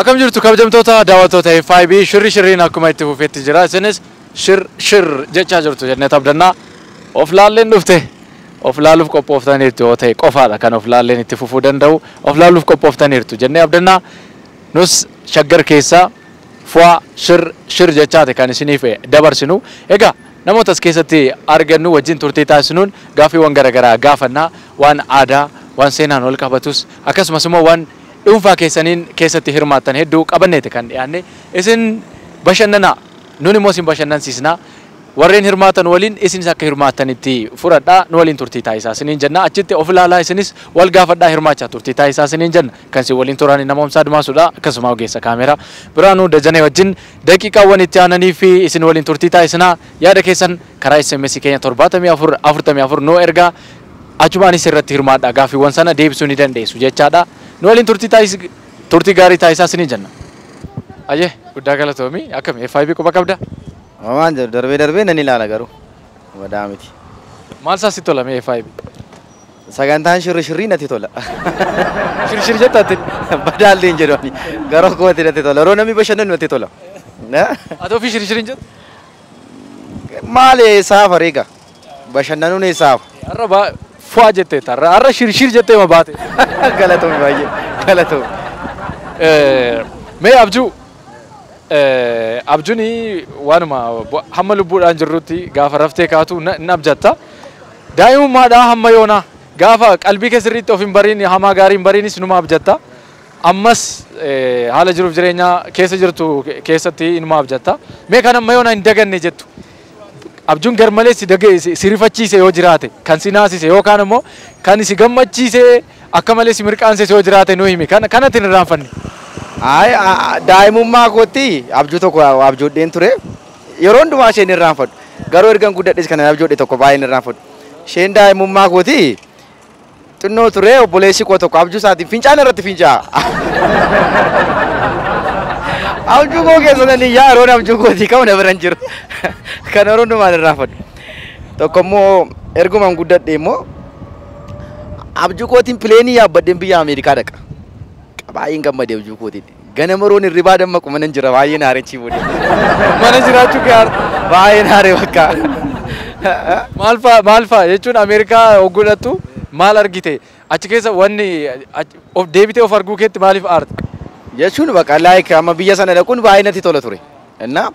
Akkam jirtu kabajamtoota daawwattoota FIB shirriin akkuma itti fufeetti jira. Isinis shir jechaa jirtu jennee abdannaa. Of laalleen dhufte. Of laaluuf qophooftaniirtu yoo ta'e qofaadha kan of laalleen itti fufuu danda'u. Of laaluuf qophooftaniirtu jennee abdannaa. Nus shaggar keessaa fu'a shir jechaate kan isiniif dabarsinu. Egaa namoota as keessatti argannu wajjin turtii taasisuun gaaffiiwwan garaagaraa gaafannaa waan aadaa waan seenaan wal qabatus akkasumas immoo waan dhuunfaa keessaniin keessatti hirmaattan hedduu qabanneeti kan dhiyaanne isin bashannanaa nuun immoo isin bashannansiisnaa warreen hirmaatan waliin isinis akka hirmaattanitti fudhadhaa nu waliin turtii taasisaa isiniin jenna achitti of ilaalaa isinis wal gaafadhaa hirmaachaa turtii taasisaa isiniin jenna kan isin waliin turaan namoomsaa Admaasuudha akkasuma ogeessa kaameraa Biraanuu Dajanee wajjin daqiiqaawwan itti aananii fi isin waliin turtii taasisinaa yaada keessan karaa SMS keenya 7444 nu ergaa achumaanis irratti hirmaadhaa gaaffiiwwan sana deebisuu ni dandeessu jechaadha. Nu waliin turtii gaarii taasisaa isiniin jenna. Ajee guddaa galatoomii akkam FIB quba qabda? Waan darbee nan ilaala garuu wadaa miti. Maal saasi tola mee FIB? Sagantaan shirri natti tola. Shir jettaatti badaalleen jedhani garuu kooti natti tola. Yeroo namni bashannanu natti tola. Atoo fi shirin jettu? Maali saafa reega bashannanuun saafa. Arraba fu'a jettee tarra arra shir jettee ma baate. Galatoomii baay'ee galatoomii. Mee abjuuni waanuma hamma lubbuudhaan jirrutti gaafa raftee kaatu ni abjatta. Daa'imummaadhaa hamma yoonaa gaafa qalbii kee sirriitti of hin bariin hamaa gaarii hin bariinis numa abjatta. Ammas haala jiruuf jireenya keessa jirtu keessatti numa abjatta. Mee kan amma yoonaa hin daganne jettu. Abjuun garmalee si rifachiise yoo jiraate kan si naasise yookaan immoo kan si gammachiise akka malee si mirqaanse yoo jiraate nu himi kanatti hin irraanfanne. Daa'imummaa kootti abjuu tokko abjoodheen ture yeroo hundumaa isheen irraanfadhu garuu ergan guddadhes kan abjoodhe tokko baay'een irraanfadhu. Isheen daa'imummaa kootti xinnoo ture obboleessi koo tokko abjuu isaatiin fincaan irratti fincaa. Abjuu koo keessa nan iyyaa yeroon abjuu kootii ka'u na bira hin jiru. Kan yeroo hundumaan irraanfadhu. Tokko immoo ergumaan guddadhe immoo abjuu kootiin pileenii yaabbadheen biyya Ameerikaa dhaqa. Baay'een gammadee abjuu kootiin. Ganama roon hirribaa dammaqu mana jira baay'een haarechii boode. Mana jiraachuu gaar baay'een haaree bakka. Maal fa'a jechuun Ameerikaa hoggudhattu maal argite achi keessa wanni deebitee of arguu keetti maaliif aarte? Jechuun bakka laayik amma biyya sana dhaquun baay'ee natti tola ture. Innaa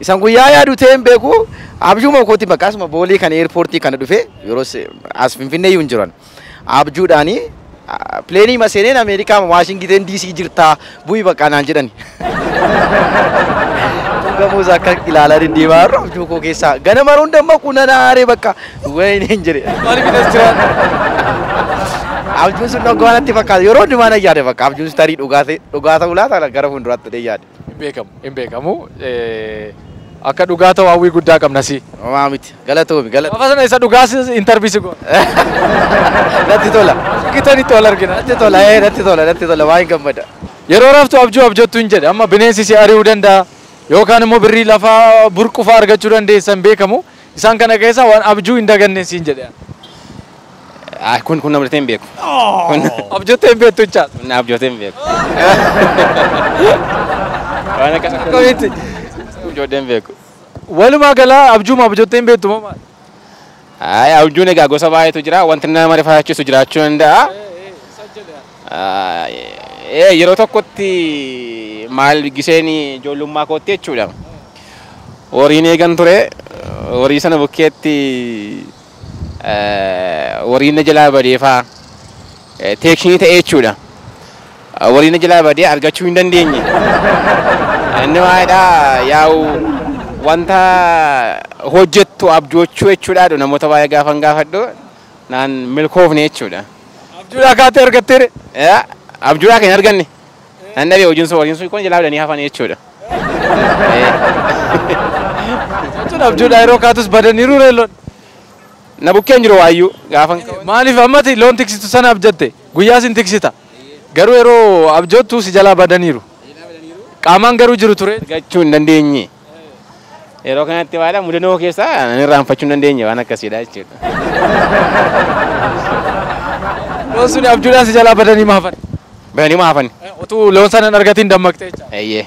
isan guyyaa yaadu ta'een beeku abjuuma kootii bakka asuma boolii kan eerpoortii kana dhufe yeroo as Finfinnee yuun jiran abjuudhaanii pileenii maseeneen Ameerikaa Waashingiteen DC jirtaa bu'ii bakka naan jedhani. Gamuus akka ilaalaa deddeemaa jirru abjuu koo keessaa ganama roon dammaqu nan haaree bakka wayii hin jedhe. Maaliif as jiraan? Abjuun sun dhuguma natti fakkaata yeroo hundumaa nan yaade bakka abjuun sun tarii dhugaa ta'uu laata gara fuulduraatti ta'ee yaade. Hin beekamu. Akka dhugaa ta'u hawwii guddaa qabna si. Waa miti galatoomi galata. Gaafa sana isa dhugaas intarviisi goon. Natti tola. Kitanitti wal argina. Natti tola waan gammada. Yeroo raftu abjottu hin jedhe amma bineensi si ari'uu danda'a yookaan immoo birrii lafaa burqufaa argachuu dandeessan beekamu isaan kana keessa waan abjuu hin daganne siin jedhe. Kun namatti hin beeku. Abjottee hin beektu jechaadha. Abjottee hin beeku. Waan akkamitti? Abjottee hin beeku. Walumaa galaa abjottee hin beektu moo maali? Abjuun egaa gosa baay'eetu jira. Wanti nama rifachiisu jiraachuu danda'a. Yeroo tokkotti maal giseen ijoollummaa kootti jechuudha. Horiin eegan ture. Horii sana bukkeetti horiin na jalaa badee fa'aa teekshinii ta'ee jechuudha. Horiin na jalaa badee argachuu hin dandeenye. Inni maalidhaa yaa'u wanta hojjettu abjoochuu jechuudha. Namoota baay'ee gaafadhu naan milkoofne jechuudha. Abjuudhaa kaatee argatteere? Abjuudhaa kan hin arganne. Nan dhabee horiin sun kun jalaa badanii hafan jechuudha. Jechuun abjuudhaa yeroo kaatus badaniiru reelloon. Na bukkeen jiru waayyuu gaafan. Maaliif ammati loon tiksitu sana abjatte guyyaa sin tiksita garuu yeroo abjottu si jalaa badaniiru. Qaamaan garuu jiru ture. Argachuu hin dandeenye. Yeroo kanatti waadha mudannoo keessaa nan irraanfachuu hin dandeenye waan akkasiidha jechuudha. Loon suni abjuudhaan si jalaa badanii maafan. Badanii maafan. Otuu loon sana hin argatiin dammaqxee jecha. Eeyyee.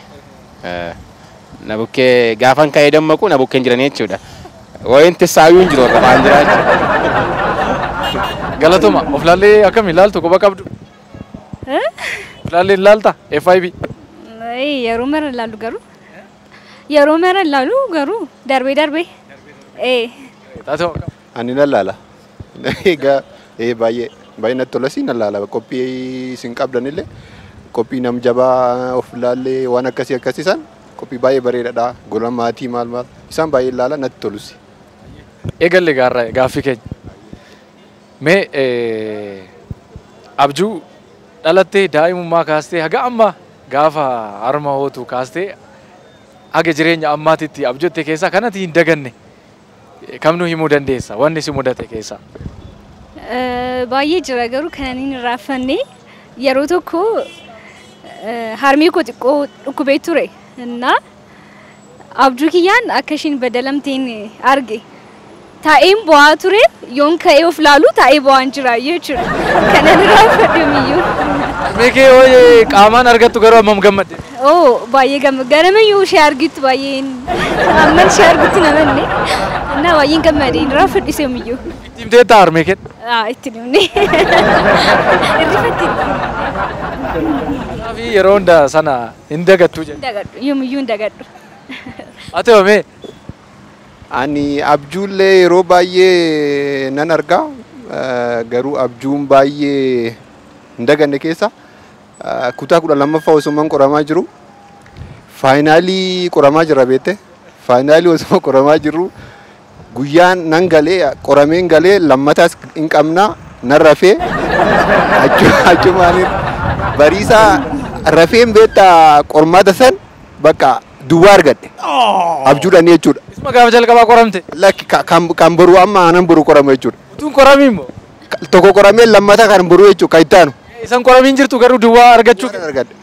Na bukkee gaafan ka'ee dammaqu na bukkeen jiranii jechuudha. Wayiin saayyuu hin jiru rafaan jira jechuudha. Galatuma of laallee akkam ilaaltu quba qabdu? Of laallee ilaalta FIB? Yeroo mara ilaalu garuu. Yeroo mara ilaalu garuu darbee darbee. Taatoo akkam? Ani nan laala. Egaa baay'ee natti tola siin nan laala. Qophii isin qabdanillee qophii nam jabaa of laallee waan akkasiisan qophii baay'ee bareedaadha. Gola maatii maal isaan baay'ee laala natti tolus. Eegalle gaaffii keenya. Mee abjuu dhalattee daa'imummaa kaastee haga amma gaafa harma hootu kaastee haga jireenya ammaatitti abjootte keessaa kanatti hin daganne kamnu himuu dandeessa wanni si mudate keessaa? Baay'ee jira garuu kan inni raaffanne yeroo tokko harmee koo xiqqoo dhukkubee ture. Innaa abjuu kiyyaan akka ishiin badalamteen arge. Taa'een bu'aa ture yoon ka'ee of laalu taa'ee bu'aan jira jechuudha. Kana irraa fudhamiyyuu. Meekee qaamaan argattu garuu hammam gammadde? Baay'ee gammadde. Garamayyuu ishee argitu baay'een amman ishee argitu namanne. Innaa baay'een gammadde irraa fudhiseemiyyuu. Itti himtee taa'ar meekee? Itti himne. Irrifatti. Kanaaf yeroo hunda sana hin dagattu jedhu. Dagadhu yoomiyyuu hin dagadhu. Ati hoomee? Ani abjuullee yeroo baay'ee nan argaa. Garuu abjuun baay'ee hin daganne keessa kutaa 12ffaa osoo qoramaa jiru faayinaalii qoramaa jira beekte. Faayinaalii osoo qoramaa jiru guyyaan nan galee qorameen galee lammataas hin qabna nan rafee achumaaniin bariisaa rafeen beektaa qormaata san bakka duwwaa argadhe abjuudhaan jechuudha. Isma gaafa jalqabaa qoramte? Lakki kan boruu amma anan boruu qorama jechuudha. Utuun qoramii immoo? Tokko qoramee lammata kan boruu jechuudha kan itti aanu. Isan qoramiin jirtu garuu duwwaa argachuu argadhe.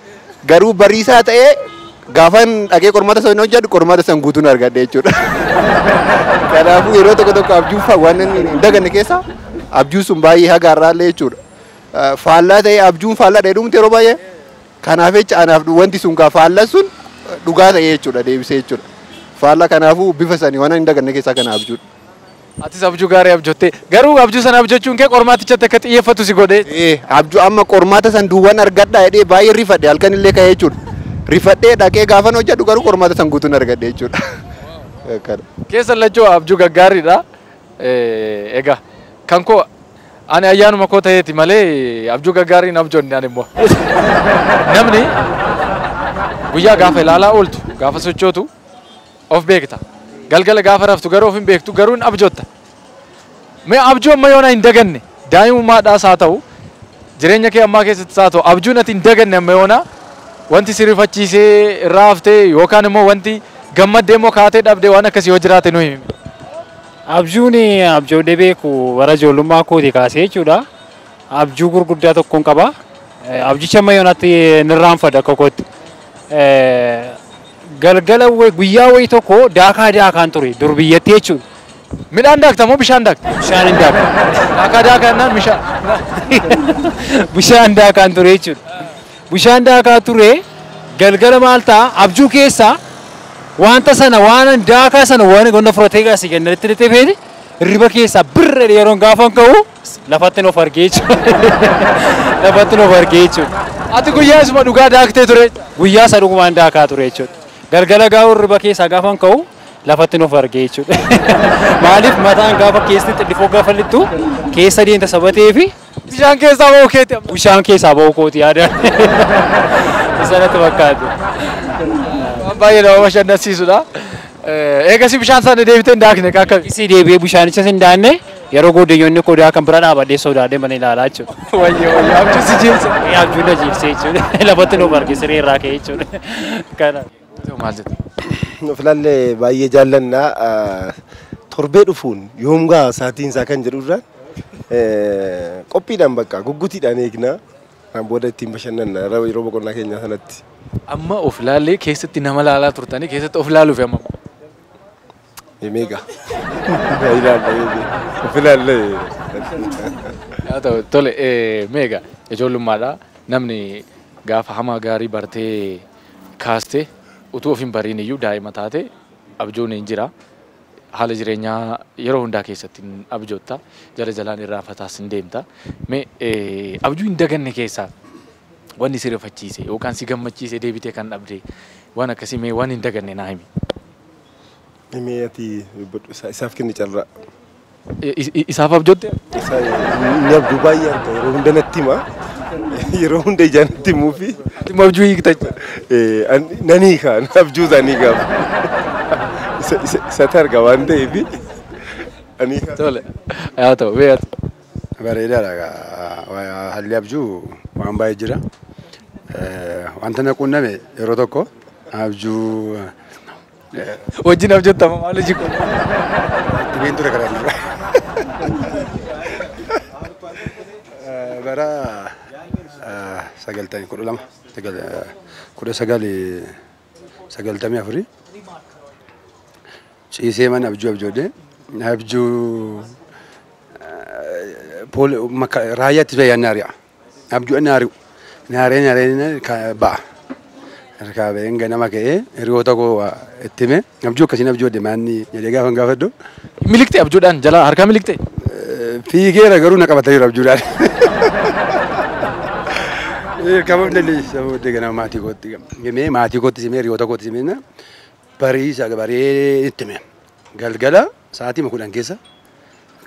Garuu bariisaa ta'ee gaafan dhaqee qormaata sana hojjedhu qormaata san guutuun argadhe jechuudha. Kanaafuu yeroo tokko abjuun waan hin daganne keessa abjuun sun baay'ee haga har'aallee jechuudha. Faallaa ta'ee abjuun faallaa ta'ee dhumte yeroo baay'ee kanaaf jecha anaaf wanti sun faallaa sun dhugaa ta'ee jechuudha deebisee jechuudha. Faallaa kanaafuu bifa sanii waan hin daganne keessaa kana abjuudha. Atis abjuu gaarii abjottee garuu abjuu sana abjachuun kee qormaatichatti akka xiyyeeffatu si godhee. Abjuu amma qormaata san duwwaan argadhaa jedhee baay'ee rifadhe halkan illee ka'ee jechuudha. Rifadhee dhaqee gaafan hojjedhu garuu qormaata san guutuun argadhe jechuudha. Keessa lachuu abjuu gaggaariidha. Egaa kan koo ani ayyaanuma koo ta'eeti malee abjuu gaggaariin abjoonni ani immoo. Namni guyyaa gaafa ilaalaa ooltu gaafa sochootu of beekta. Galgala gaafa raftu garuu of hin beektu garuu hin abjootta. Mee abjuu amma yoona hin daganne daa'imummaadhaas haa ta'u jireenya kee ammaa keessattis haa ta'u abjuun ati hin daganne amma yoona wanti si rifachiisee irraa haftee yookaan immoo wanti gammaddee immoo kaatee dhabdee waan akkasii yoo jiraate nuyi himi. Abjuun abjoodee beeku bara ijoollummaa kooti kaasee jechuudha. Abjuu gurguddaa tokkoon qaba. Abjicha amma yoonaatti nirraanfadha akka kootti. Galgala guyyaa wayii tokko daakaan ture dur biyyatti jechuudha. Midhaan daakta moo bishaan daakta? Bishaan hin daakta. Daakannaan Bishaan daakaan ture jechuudha. Bishaan daakaa ture galgala maal ta'a abjuu keessaa wanta sana waan daakaa sana waan gonna furotee gaasii kennatti dhixeefeeti riba keessaa birra yeroon gaafan ka'u lafatti of argee jechuudha. Lafatti of argee jechuudha. Ati guyyaa isuma dhugaa daaktee ture? Guyyaa isa dhugumaan daakaa ture jechuudha. Galgala gaa'u riba keessaa gaafan ka'u lafatti of argee jechuudha. Maaliif mataan gaafa keessatti xiddifoo gaafa littu keessa deemta sabatee fi bishaan keessaa ba'uu keeti amma. Bishaan keessaa ba'uu kooti yaada. Sanatti fakkaatu. Waan baay'ee nama bashannansiisudha. Eegas bishaan sana deebitee hin daakne akka isi deebi'ee bishaanicha hin daanne yeroo goodayyoonni kodaa kan bira dhaabadhee sodaadhee mana ilaalaa jechuudha. Wayyo abjuu si jiibse. Abjuu na jiibsee jechuudha. Lafatti of arge siree irraa ka'ee jechuudha. Kana. Maal jettu? Filaallee baay'ee jaallannaa torbee dhufuun yoomgaa saatiin isaa kan jedhurraan qophiidhaan bakka guggutiidhaan eegnaa kan booda ittiin bashannanna yeroo boqonnaa keenyaa sanatti. Amma of laallee keessatti nama laalaa turtanii keessatti of laaluuf amma. Meeqa. Of ilaallee. Haa ta'u tole meeqa ijoollummaadha namni gaafa hamaa gaarii bartee kaastee utuu of hin bariin iyyuu daa'ima taate abjuun hin jira. Haala jireenyaa yeroo hundaa keessatti abjootta jala jalaan irraanfataas hin deemta. Mee abjuu hin daganne keessaa wanni si rifachiise yookaan si gammachiise deebitee kan dhabde waan akkasii mee waan hin daganne naa himi. Himee ati isaaf kenni carraa. Isaaf abjootte? Inni abjuu baay'ee arga yeroo hunda natti hima. Yeroo hunda ijaan natti himuu fi. Dhimma abjuu hiiktacha. Nan hiika abjuu isaanii gaafa. Isatti arga waan ta'eef ani hiika. Tole haa ta'u beeyatu. Bareedaadha. Haalli abjuu waan baay'ee jira. Wanta na quunname yeroo tokko abjuu wajjin abjoottama maal hojii kun? Dhibeen ture karaa dura. Bara 1994 ciisee mana abjuu abjoodde abjuu raayyaa itti fayyaan naari'a abjuu naari'u ba'a harkaa ba'een ganama ka'ee hiriyoota koo itti hime abjuu akkasiin abjoodde maanni jedhee gaafa gaafadhu. Miliqxe abjuudhaan jalaa harkaa miliqxe? Fiigeera garuu na qabataniiru abjuudhaan. Kamu dalii sababa ganama maatii kootti himee maatii kootti himee hiriyoota kootti himee bariisa baree itti hime galgala sa'aatii 10 keessa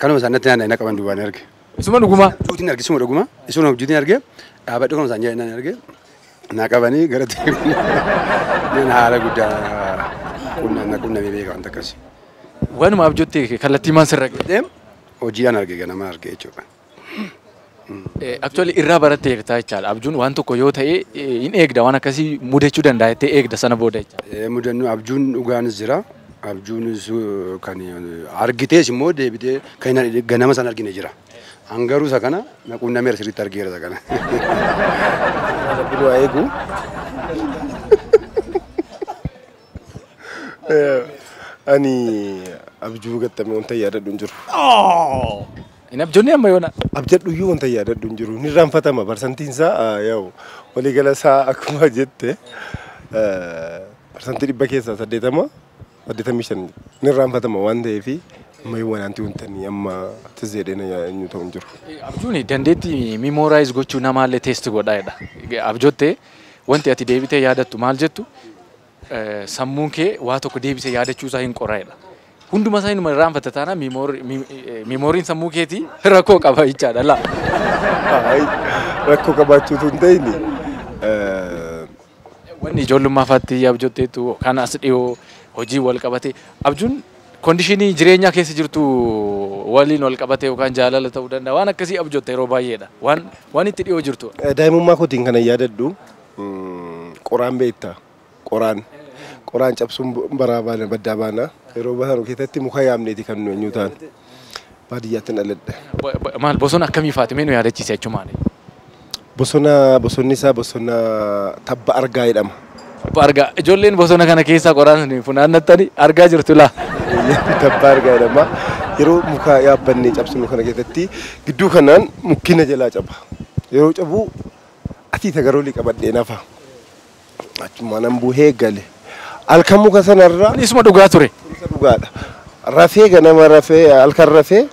kanuma isaanitti naanna'ee qaban duubaan arge. Isuma dhugumaa? Abjuutiin arge isuma dhugumaa isuma abjuutiin arge dhaabadhu kanuma isaan jedhan arge naa qabanii gara deebiin haala guddaa qunnamee beeka wanta akkasii. Waanuma abjootti kallattii maan sirra ga'e? Hojiidhaan arge ganama arge jechuudha. Actually irraa barattee eegtaa jechaadha. Abjuun waan tokko yoo ta'e hin eegda waan akkasii mudachuu danda'a jettee eegda sana booda jechaadha. Mudannoo abjuun dhugaanis jira. Abjuunis kan argitees immoo deebitee kan ganama sana argine jira. Hangaruu isa kana naquunnamee sirriitti argeera isa kana. Rabbiin waa eegu. Ani abjuu gattame wanta yaadadhu hin jiru. Inni abjoonni amma yoona? Abjadhu iyyuu wanta yaadadhu hin jiru. Ni irraanfatama parsantiin isaa yoo waliigala isaa akkuma jette parsantii 100 keessaa 85 ni irraanfatama waan ta'eef ammayyuu wanaanti wantanii amma tizzeedhee na eenyu ta'u hin jiru. Abjuun dandeettii miimooraayis gochuu namaallee teesti godhaadha. Abjoottee wanti ati deebitee yaadattu maal jettu sammuun kee waa tokko deebisee yaadachuu isaa hin qoraa'edha. Hunduma isaa inuma irraanfata taana miimooriin sammuu keetii rakkoo qaba jechaadha laa. Rakkoo qabaachuutu hin ta'in. Wanni ijoollummaa faatti abjootteetu kan as dhiyoo hojii wal qabate abjuun koondishinii jireenyaa keessa jirtu waliin wal qabate yookaan jaalala ta'uu danda'a waan akkasii abjootta yeroo baay'eedha waan itti dhiyoo jirtu. Daa'imummaa kootiin kana yaadadhu qoraan beektaa qoraan cabsuun baraa baana baddaa baana yeroo bahan keessatti muka yaamneeti kan nu eenyu ta'an baadiyyaatti dhaladhe. Maal bosona akkamii faati mee nu yaadachiise jechumaan? Bosonni isaa bosona tabba argaa jedhama. Tabba argaa ijoolleen bosona kana keessaa qoraan funaannattanii argaa jirtu laa. Tabba argaa jedhama. Yeroo muka yaabbannee cabsinu kana keessatti gidduu kanaan mukkina jalaa caba. Yeroo cabu ati tagaroolii qabadhee nafa. Achuma nan buhee gale. Halkan muka sanarraa. Isuma dhugaa ture. Dhugaadha. Rafee ganama rafee halkan rafee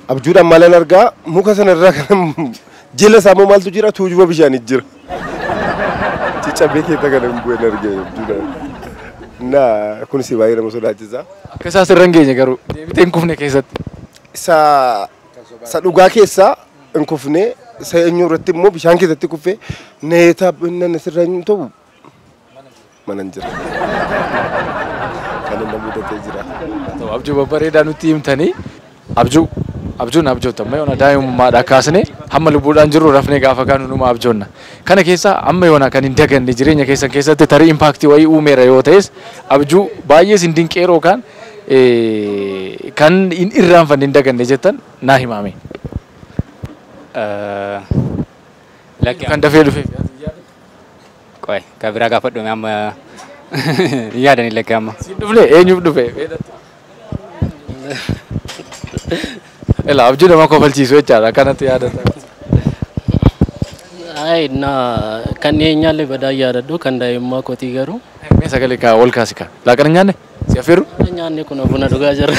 abjuudhaan maalan argaa muka sanarraa kan jila saamuu maaltu jira tuujuba bishaanii jira. Ciccabee keessa kan hin bu'een argee abjuudhaan. Naa kunis baay'ee nama sodaachisa. Akka isaa sirra hin geenye garuu deebitee hin kufne keessatti. Isa dhugaa keessaa hin kufne isa eenyu irratti immoo bishaan keessatti kuffee neetaa inni sirra hin ta'u mana hin jira. Kan inni mudatee jira. Abjuu babbareedaa nutti himtanii abjuun abjootamma yoona daa'imummaadhaa kaasnee hamma lubbuudhaan jirru rafnee gaafa kaanu numa abjoonna. Kana keessa amma yoona kan hin daganne jireenya keessan keessatti tarii impaaktii wayii uumeera yoo ta'es abjuu baay'ee isin dinqeeroo kan hin irraanfanne hin daganne jettan naa himame. Kan dafee dhufe. Qoy kan biraa gaafadhu amma yaadanii lakkee amma. Si dhufne eenyuuf dhufe? Ela abjuu nama kofalchiisu jechaadha kanatti yaadata. Ay na kan nyaale bada yaadadhu kan daa'immaa kootii garuu. Mee sagalee kaa ol kaasi kaa. Laaqana nyaanne? Si affeeru? Nyaanne kun buna dhugaa jira.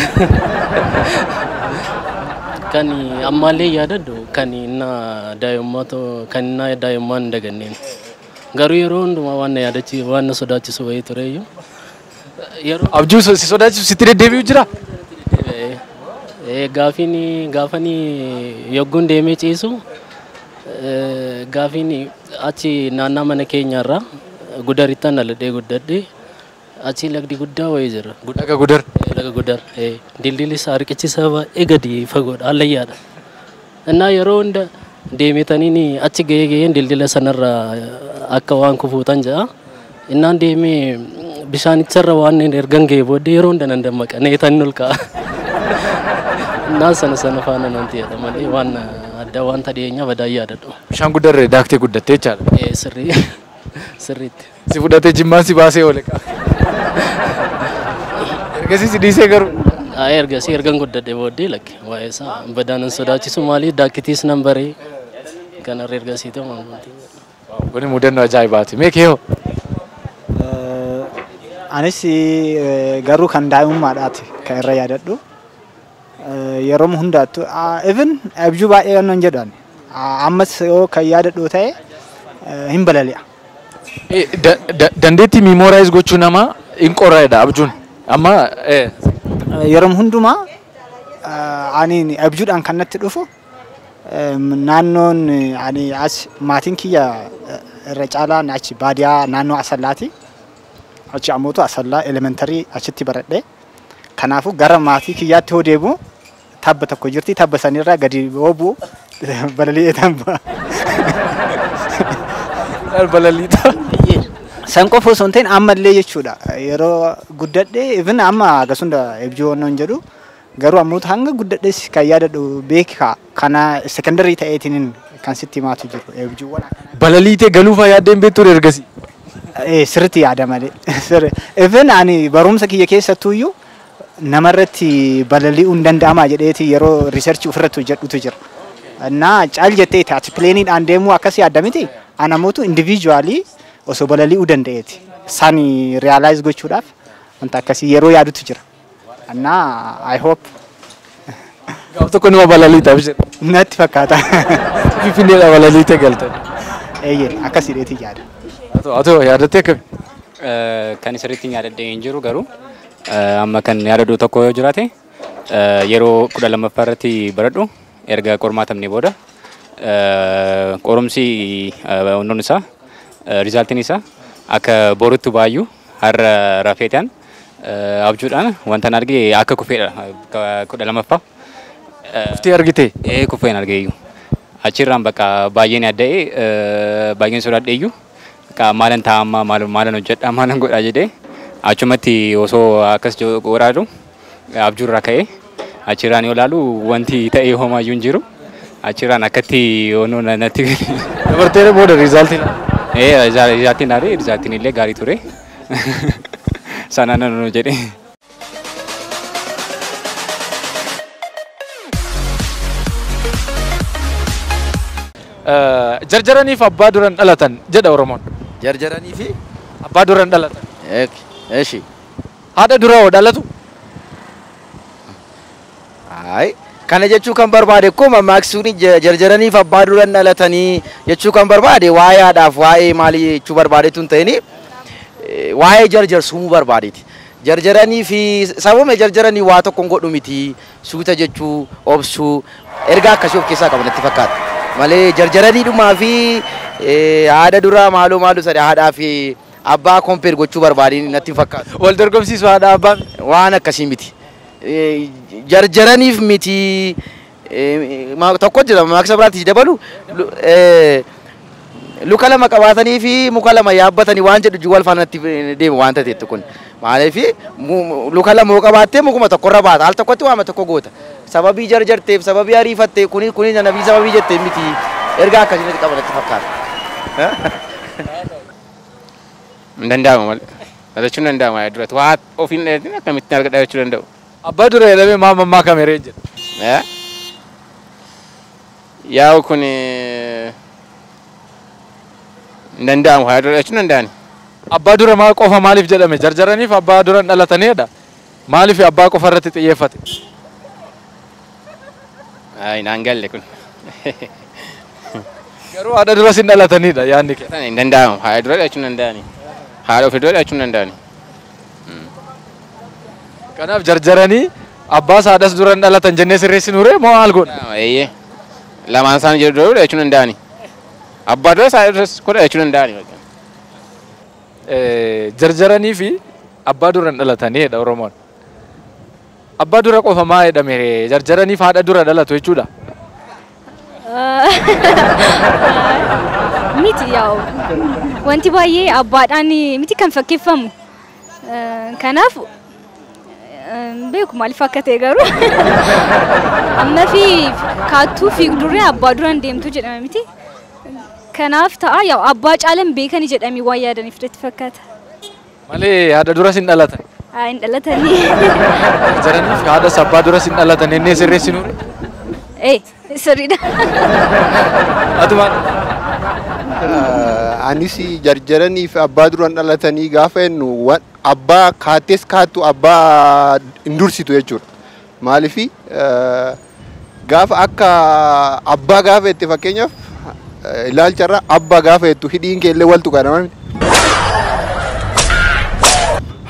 Kan ammaallee yaadadhu kan na daa'immaa to kan na daa'immaan daganneen. Garuu yeroo hundumaa waan na yaadachi waan na sodaachisu wayii tureyyuu. Yeroo Abjuu si sodaachisu sitti deddeebi'u jira? Gaafani yogguun deemee ciisu gaafini achi naannaa mana keenyarraa gudarittaan dhaladhee guddadhee achi lagdi guddaa wayii jira. Laga gudar? Laga gudar. Dildilli isaa riqichisaa baay'ee gadi fagoodha hallayyaadha. Innaa yeroo hunda deemetanii achi gaheen dildila sanarraa akka waan kufuutan ja'a. Innaan deemee bishaanicharra waan ergan gahee booddee yeroo hunda nan dammaqa neetan ol ka'a. Innaan sana faana nan ta'edha malee waan adda wanta dhiyeenyaa badaa yaadadhu. Bishaan gudarree daaktee guddattee jechaadha. Sirriitti. Si fudhatee jimmaan si baasee oole qaba. Ergasii si dhiisee garuu. Ergasii ergan guddadhee booddee lakke waa'ee isaa badaan hin sodaachisu maaliif daakkitiis nan baree kanarra ergasii ta'u maal. Kuni mudannoo ajaa'ibaati. Mee kee hoo? Anis garuu kan daa'imummaadhaati kan irra yaadadhu. Yeroo hundaattu even abjuu baay'ee kan jedhan ammas yoo kan yaadadhu ta'e hin balali'a. Dandeettii miimoraayiz gochuu namaa hin qorraadha abjuun. Amma yeroo hundumaa ani abjuudhaan kan natti dhufu naannoon ani as maatiin kiyya irra caalaan achi baadiyaa naannoo Asallaati. Achi ammootu Asallaa elementarii achitti baradhee. Kanaafuu gara maatii kiyyaatti hoo deemu tabba tokko jirti tabba sanirraa gadi hoo bu'u balali'ee tabba. Balaliita. San qofa osoo hin ta'in ammallee jechuudha. Yeroo guddadhee even amma akkasuma abjuu waan jedhu garuu ammootu hanga guddadhees kan yaadadhu beeka kana sekondarii ta'eetiin kan sitti himaatu jiru abjuuwwan. Balaliitee galuufaa yaaddeen beektu ergasii. Sirriitti yaada malee. Even ani barumsa kiyya keessattuuyyuu namarratti balali'uu hin danda'ama jedheeti yeroo riisarchii ofirratti hojjedhutu jira. Naa caal jettee ati pileeniidhaan deemuu akkasii adda miti. Ana mootu indiviijuwaalii osoo balali'uu danda'eeti. Sani reaalaayiz gochuudhaaf wanta akkasii yeroo yaadutu jira. Naa I hope. Gaaf tokko nama balaliitaaf jira. Natti fakkaata. Finfinneedha balaliitee galtan. Eeyyee akkasii dheetii yaada. Atoo yaadattee akkami? Kan sirriitti yaadadhee hin jiru garuu amma kan yaadadhu tokko yoo jiraate yeroo 12ffaa irratti baradhu erga qormaatamne booda qorumsi wannoon isaa rizaaltiin isaa akka borutti baay'uu har'a rafeetaan abjuudhaan wantan argee akka kufeedha 12ffaa. Kuftee argite? Kufeen argeeyyuu. Achirraan bakka baay'een yaadda'ee baay'een sodaadheeyyuu. Maalan taa'ammaa maalan hojjedhaa maalan godhaa jedhee achumatti osoo akkas godhaadhu abjuurraa ka'ee achirraan yoo ilaalu wanti ta'ee homaayyuu hin jiru achirraan akkatti yoonuu natti dabartee booda rizaaltiin rizaaltiin dhaabee rizaaltiin illee gaarii ture sanaan nu jedhee. Jarjaraniif abbaa duran dhalatan jedha Oromoon. Jarjaranii fi abbaa duran dhalatan. Eeshi. Haadha dura hoo dhalatu? Kana jechuu kan barbaade ko mammaaksuun jarjaraniif abbaa duran dhalatanii jechuu kan barbaade waa'ee haadhaaf waa'ee maalii jechuu barbaadetu hin ta'ini waa'ee jarjarsumuu barbaadeeti. Jarjaranii fi sababuma jarjaranii waa tokko godhu miti suuta jechuu obsuu ergaa akkasii of keessaa qaban natti fakkaata. Malee jarjaranii dhumaa fi haadha duraa maaloo sadii haadhaa fi abbaa kompeer gochuu barbaadeen natti fakkaata. Wal dorgomsiisu haadha abbaa waan akkasii miti. Jarjaraniif miti tokko jira maaksa biraatti dabalu luka lama qabaatanii fi muka lama yaabbatanii waan jedhu wal faana natti deema waan ta'eetti kun. Maaliif luka lama yoo qabaattee mukuma tokkorra baata al tokkotti waama tokko goota. Sababii jarjarteef sababii ariifattee kuni nabii sababii jettee miti ergaa akkasii natti qabanatti fakkaata. Hin danda'amu malee. Dhalachuun danda'ama duratti waa ofiin dheetin akkamitti arga dhalachuu danda'u. Abbaa dura jedhamee mammaa kameree jedha. Yaa'u kun Danda'amu haa dura jechuun danda'ani. Abbaa dura maa qofa maaliif jedhame jarjaraniif abbaa dura dhalataniidha. Maaliif abbaa qofa irratti xiyyeeffate? Ay naan galle kun. Garuu haadha dura sin dhalataniidha yaadni kee. Hin danda'amu haa dura jechuun danda'ani. Haadha ofii dura jechuun danda'ani. Kanaaf jarjaranii abbaas haadhas dura dhalatan jennee sirreessinuure moo maal godha? Eeyyee lamaan isaan jiru dura jechuun danda'ani. Abbaa dura haadha duras godha jechuun danda'ani. Jarjaranii fi abbaa dura dhalataniidha Oromoon. Abbaa dura qofa maa jedhame jarjaranii fi haadha dura dhalatu jechuudha. Miti yaa'u wanti baay'ee abbaadhaan miti kan fakkeeffamu. Kanaaf beeku maaliif akka ta'e garuu amma fi kaattuu fiigdurree abbaa duraan deemtu jedhama miti. Kanaaf ta'a yaa'u abbaa caalan beekanii jedhamii waan yaadaniif itti fakkaata. Malee haadha dura sin dhalatan. Hin dhalatanii. Jarjaranii fi haadhas abbaa dura sin dhalatan jennee sirreessinuure. Sirriidha. Atuma. Anis jarjaranii fi abbaa duraan dhalatanii gaafa jennu abbaa kaates kaattu abbaa hin dursitu jechuudha. Maaliifi gaafa akka abbaa gaafa jette fakkeenyaaf ilaalcharra abbaa gaafa jettu hidhiin keellee waltu kanama miti.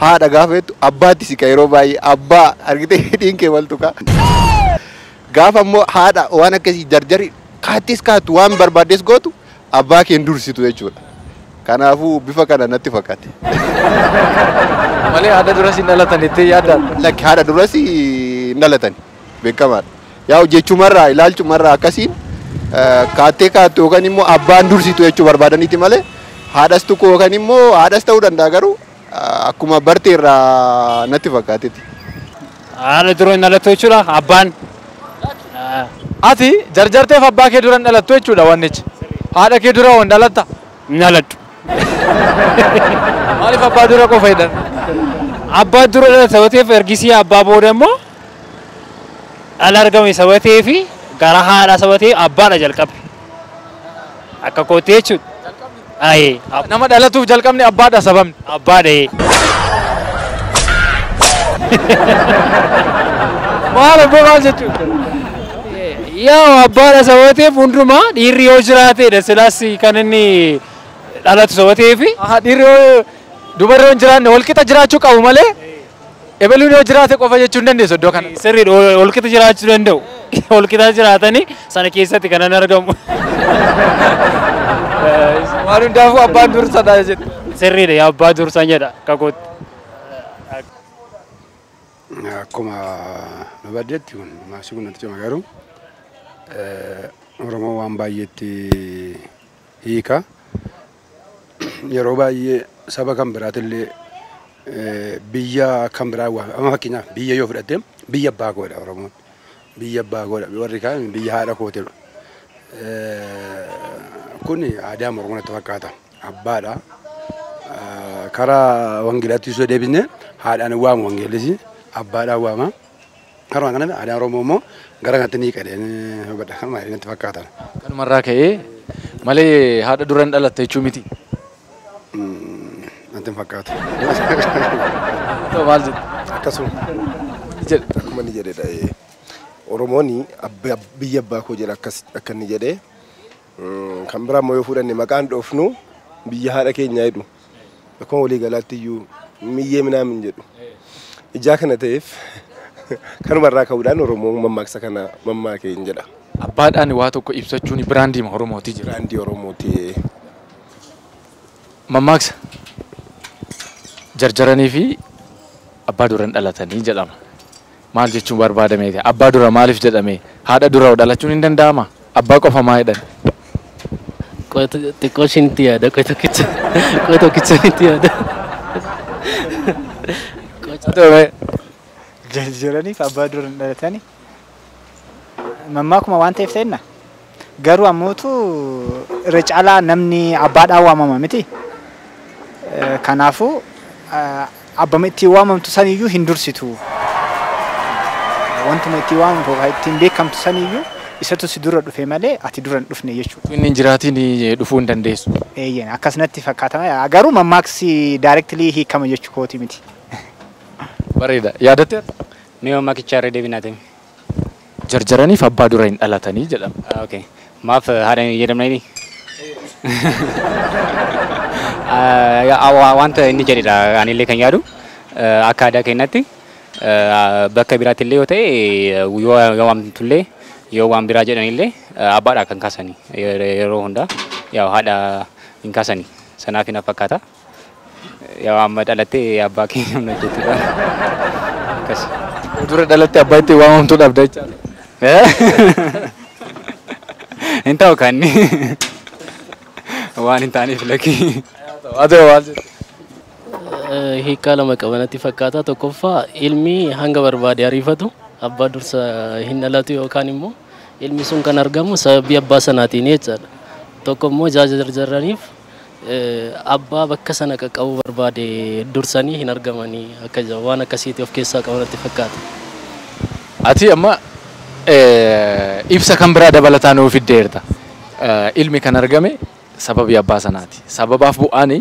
Haadha gaafa jettu abbaatti siqa yeroo baay'ee abbaa argite hidhiin kee waltu ka. Gaafa immoo haadha waan akkasii jarjari kaates kaattu waan barbaaddes gootu abbaa kee hin dursitu jechuudha. Kanaafuu bifa kana natti fakkaate. Malee haadha duras hin dhalatan itti yaaddan. Lakki haadha duras hin dhalatan beekamaadha. Yaa jechuumarraa ilaalchumarraa akkasiin kaattee kaattu yookaan immoo abbaan dursitu jechuu barbaadaniiti malee haadhas tokko yookaan immoo haadhas ta'uu danda'a garuu akkuma barteerraa natti fakkaateeti. Haadha dura hin dhalattu jechuudha abbaan. Ati jarjarteef abbaa kee dura hin dhalattu jechuudha wannichi. Haadha kee dura waan dhalatta? Hin dhalattu. Maaliif abbaa dura qofa jedhan? Abbaa dura dhalata sabateef ergisii abbaa booda immoo dhala argame sabatee fi gara haadha sabatee abbaadha jalqabe. Akka kootti jechuudha. Nama dhalatuuf jalqabni abbaadha sababni. Abbaadha. Maal jechuudha? Yaa abbaadha sabateef hundumaa dhiirri yoo jiraatedha silaas kan inni dhalatu sabatee fi. Dhiirri yoo dubarri yoo hin jiraanne walqixa jiraachuu qabu malee ebeluun yoo jiraate qofa jechuu hin dandeessu iddoo kana. Sirriidha walqixa jiraachuu danda'u. Walqixa jiraatanii sana keessatti kanan argamu. Waan hundaafuu abbaan dursadha jechuudha. Sirriidha yaa abbaa dursan jedha kakootti. Akkuma nu baddeetti kun maasii kun natti cima garuu Oromoo waan baay'eetti hiika. Yeroo baay'ee saba kan biraatillee biyya kan biraa amma fakkeenyaaf biyya yoo fudhatte biyya abbaa koodha Oromoon. Biyya abbaa koodha warri kaan biyya haadha kootedha. Kun aadaa Oromoo natti fakkaata. Abbaadha. Karaa wangeelaatti osoo deebisne haadhaan waamu wangeellisi abbaadhaan waama. Karaa kana aadaa Oromoo immoo gara kanatti ni qadeen hubadha kan maali natti fakkaatan. Kanumarraa ka'ee malee haadha dura hin dhalatte jechuu miti. Natti fakkaata. Maal jedhu? Akkasuma. Akkuma ni jedhedha. Oromoon biyya abbaa koo jedha akka inni jedhee kan biraa immoo yoo fudhanne maqaan dhoofnu biyya haadha keenyaa jedhu akkuma walii galaatti iyyuu miyyee minaamin jedhu. Ijaa kana ta'eef kanumarraa ka'uudhaan Oromoo mammaaksa kana mammaakee hin jedha. Abbaadhaan waa tokko ibsachuun biraandii Oromooti jira. Biraandii Oromooti. Mammaaksa jarjaranii fi abbaa dura hin dhalatanii jedhama. Maal jechuun barbaadame? Abbaa dura maaliif jedhame? Haadha dura dhalachuun hin danda'ama? Abbaa qofa maa jedhan? Xiqqoo ishiinitti yaada qoy tokkicha itti yaada. Jarjaranii fi abbaa dura hin dhalatanii mammaakuma waan ta'eef ta'inna garuu ammootu irra caalaa namni abbaadhaan waamama miti. Kanaafuu abbama ittiin waamamtu saniyyuu hin dursitu. Wantuma ittiin waamamtu ittiin beekamtu saniyyuu isatu si dura dhufe malee ati dura hin dhufne jechuudha. Inni hin jiraatiin dhufuu hin dandeessu. Eeyyeen akkasumatti fakkaatama. Garuu mammaaksi directly hiikama jechuu kooti miti. Bareeda. Yaadatte? Mee mammaakicha irra deebinaa ta'e. Jarjaraniif abbaa dura hin dhalatanii jedhama. Okay. Maaf haadha hin jedhamne wanta inni jedhedha anillee kan yaadu akka aadaa keenyatti bakka biraatti illee yoo ta'e yoo waamtullee yoo waan biraa jedhanillee abbaadha kan kaasanii yeroo hundaa yaa haadha hin kaasanii sanaaf hin fakkaata yaa amma dhalattee abbaa keenya humna jechuudha akkas dura dhalattee abbaa itti waamamtuu dhabda jechaadha. Hin ta'u kan waan hin taaneef lakkii. Adoo waan jedhu. Hiikaa lama qabanatti fakkaata. Tokkoffaa ilmi hanga barbaade ariifatu abbaa dursa hin dhalatu yookaan immoo ilmi sun kan argamu sababii abbaa sanaatiin jechaadha. Tokko immoo jarjaraniif abbaa bakka sana qaqqabuu barbaade dursanii hin argamanii akka waan akkasiitii of keessaa qabanatti fakkaata. Ati amma ibsa kan biraa dabalataa nuuf fiddeerta. Ilmi kan argame sababii abbaa sanaati. Sababaaf bu'aani